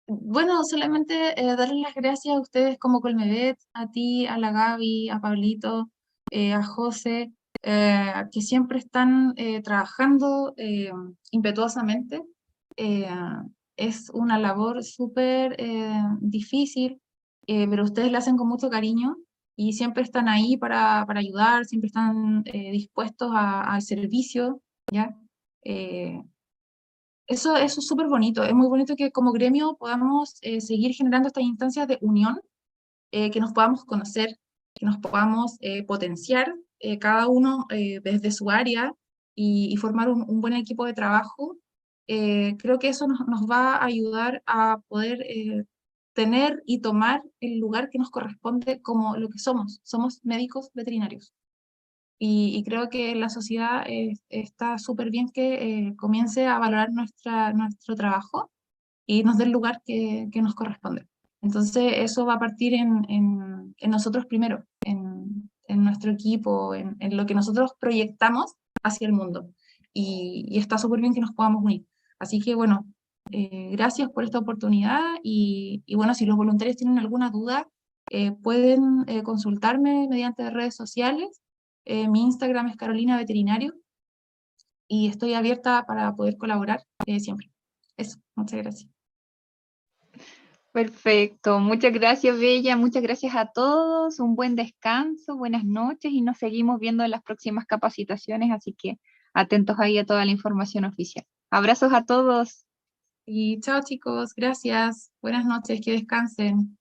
Bueno, solamente darles las gracias a ustedes como Colmevet, a ti, a la Gaby, a Pablito, a José, que siempre están trabajando impetuosamente. Eh, es una labor súper difícil, pero ustedes la hacen con mucho cariño y siempre están ahí para ayudar, siempre están dispuestos al servicio, ¿ya? Eh, eso es súper bonito, es muy bonito que como gremio podamos seguir generando estas instancias de unión, que nos podamos conocer, que nos podamos potenciar cada uno desde su área y formar un buen equipo de trabajo. Creo que eso nos va a ayudar a poder tener y tomar el lugar que nos corresponde como lo que somos médicos veterinarios. Y creo que la sociedad está súper bien que comience a valorar nuestro trabajo y nos dé el lugar que nos corresponde. Entonces, eso va a partir en nosotros primero, en nuestro equipo, en lo que nosotros proyectamos hacia el mundo. Y está súper bien que nos podamos unir. Así que, bueno, gracias por esta oportunidad y bueno, si los voluntarios tienen alguna duda, pueden consultarme mediante redes sociales. Mi Instagram es Carolina Veterinario y estoy abierta para poder colaborar siempre. Eso, muchas gracias. Perfecto, muchas gracias, Bella, muchas gracias a todos, un buen descanso, buenas noches y nos seguimos viendo en las próximas capacitaciones, así que atentos ahí a toda la información oficial. Abrazos a todos. Y chao chicos, gracias. Buenas noches, que descansen.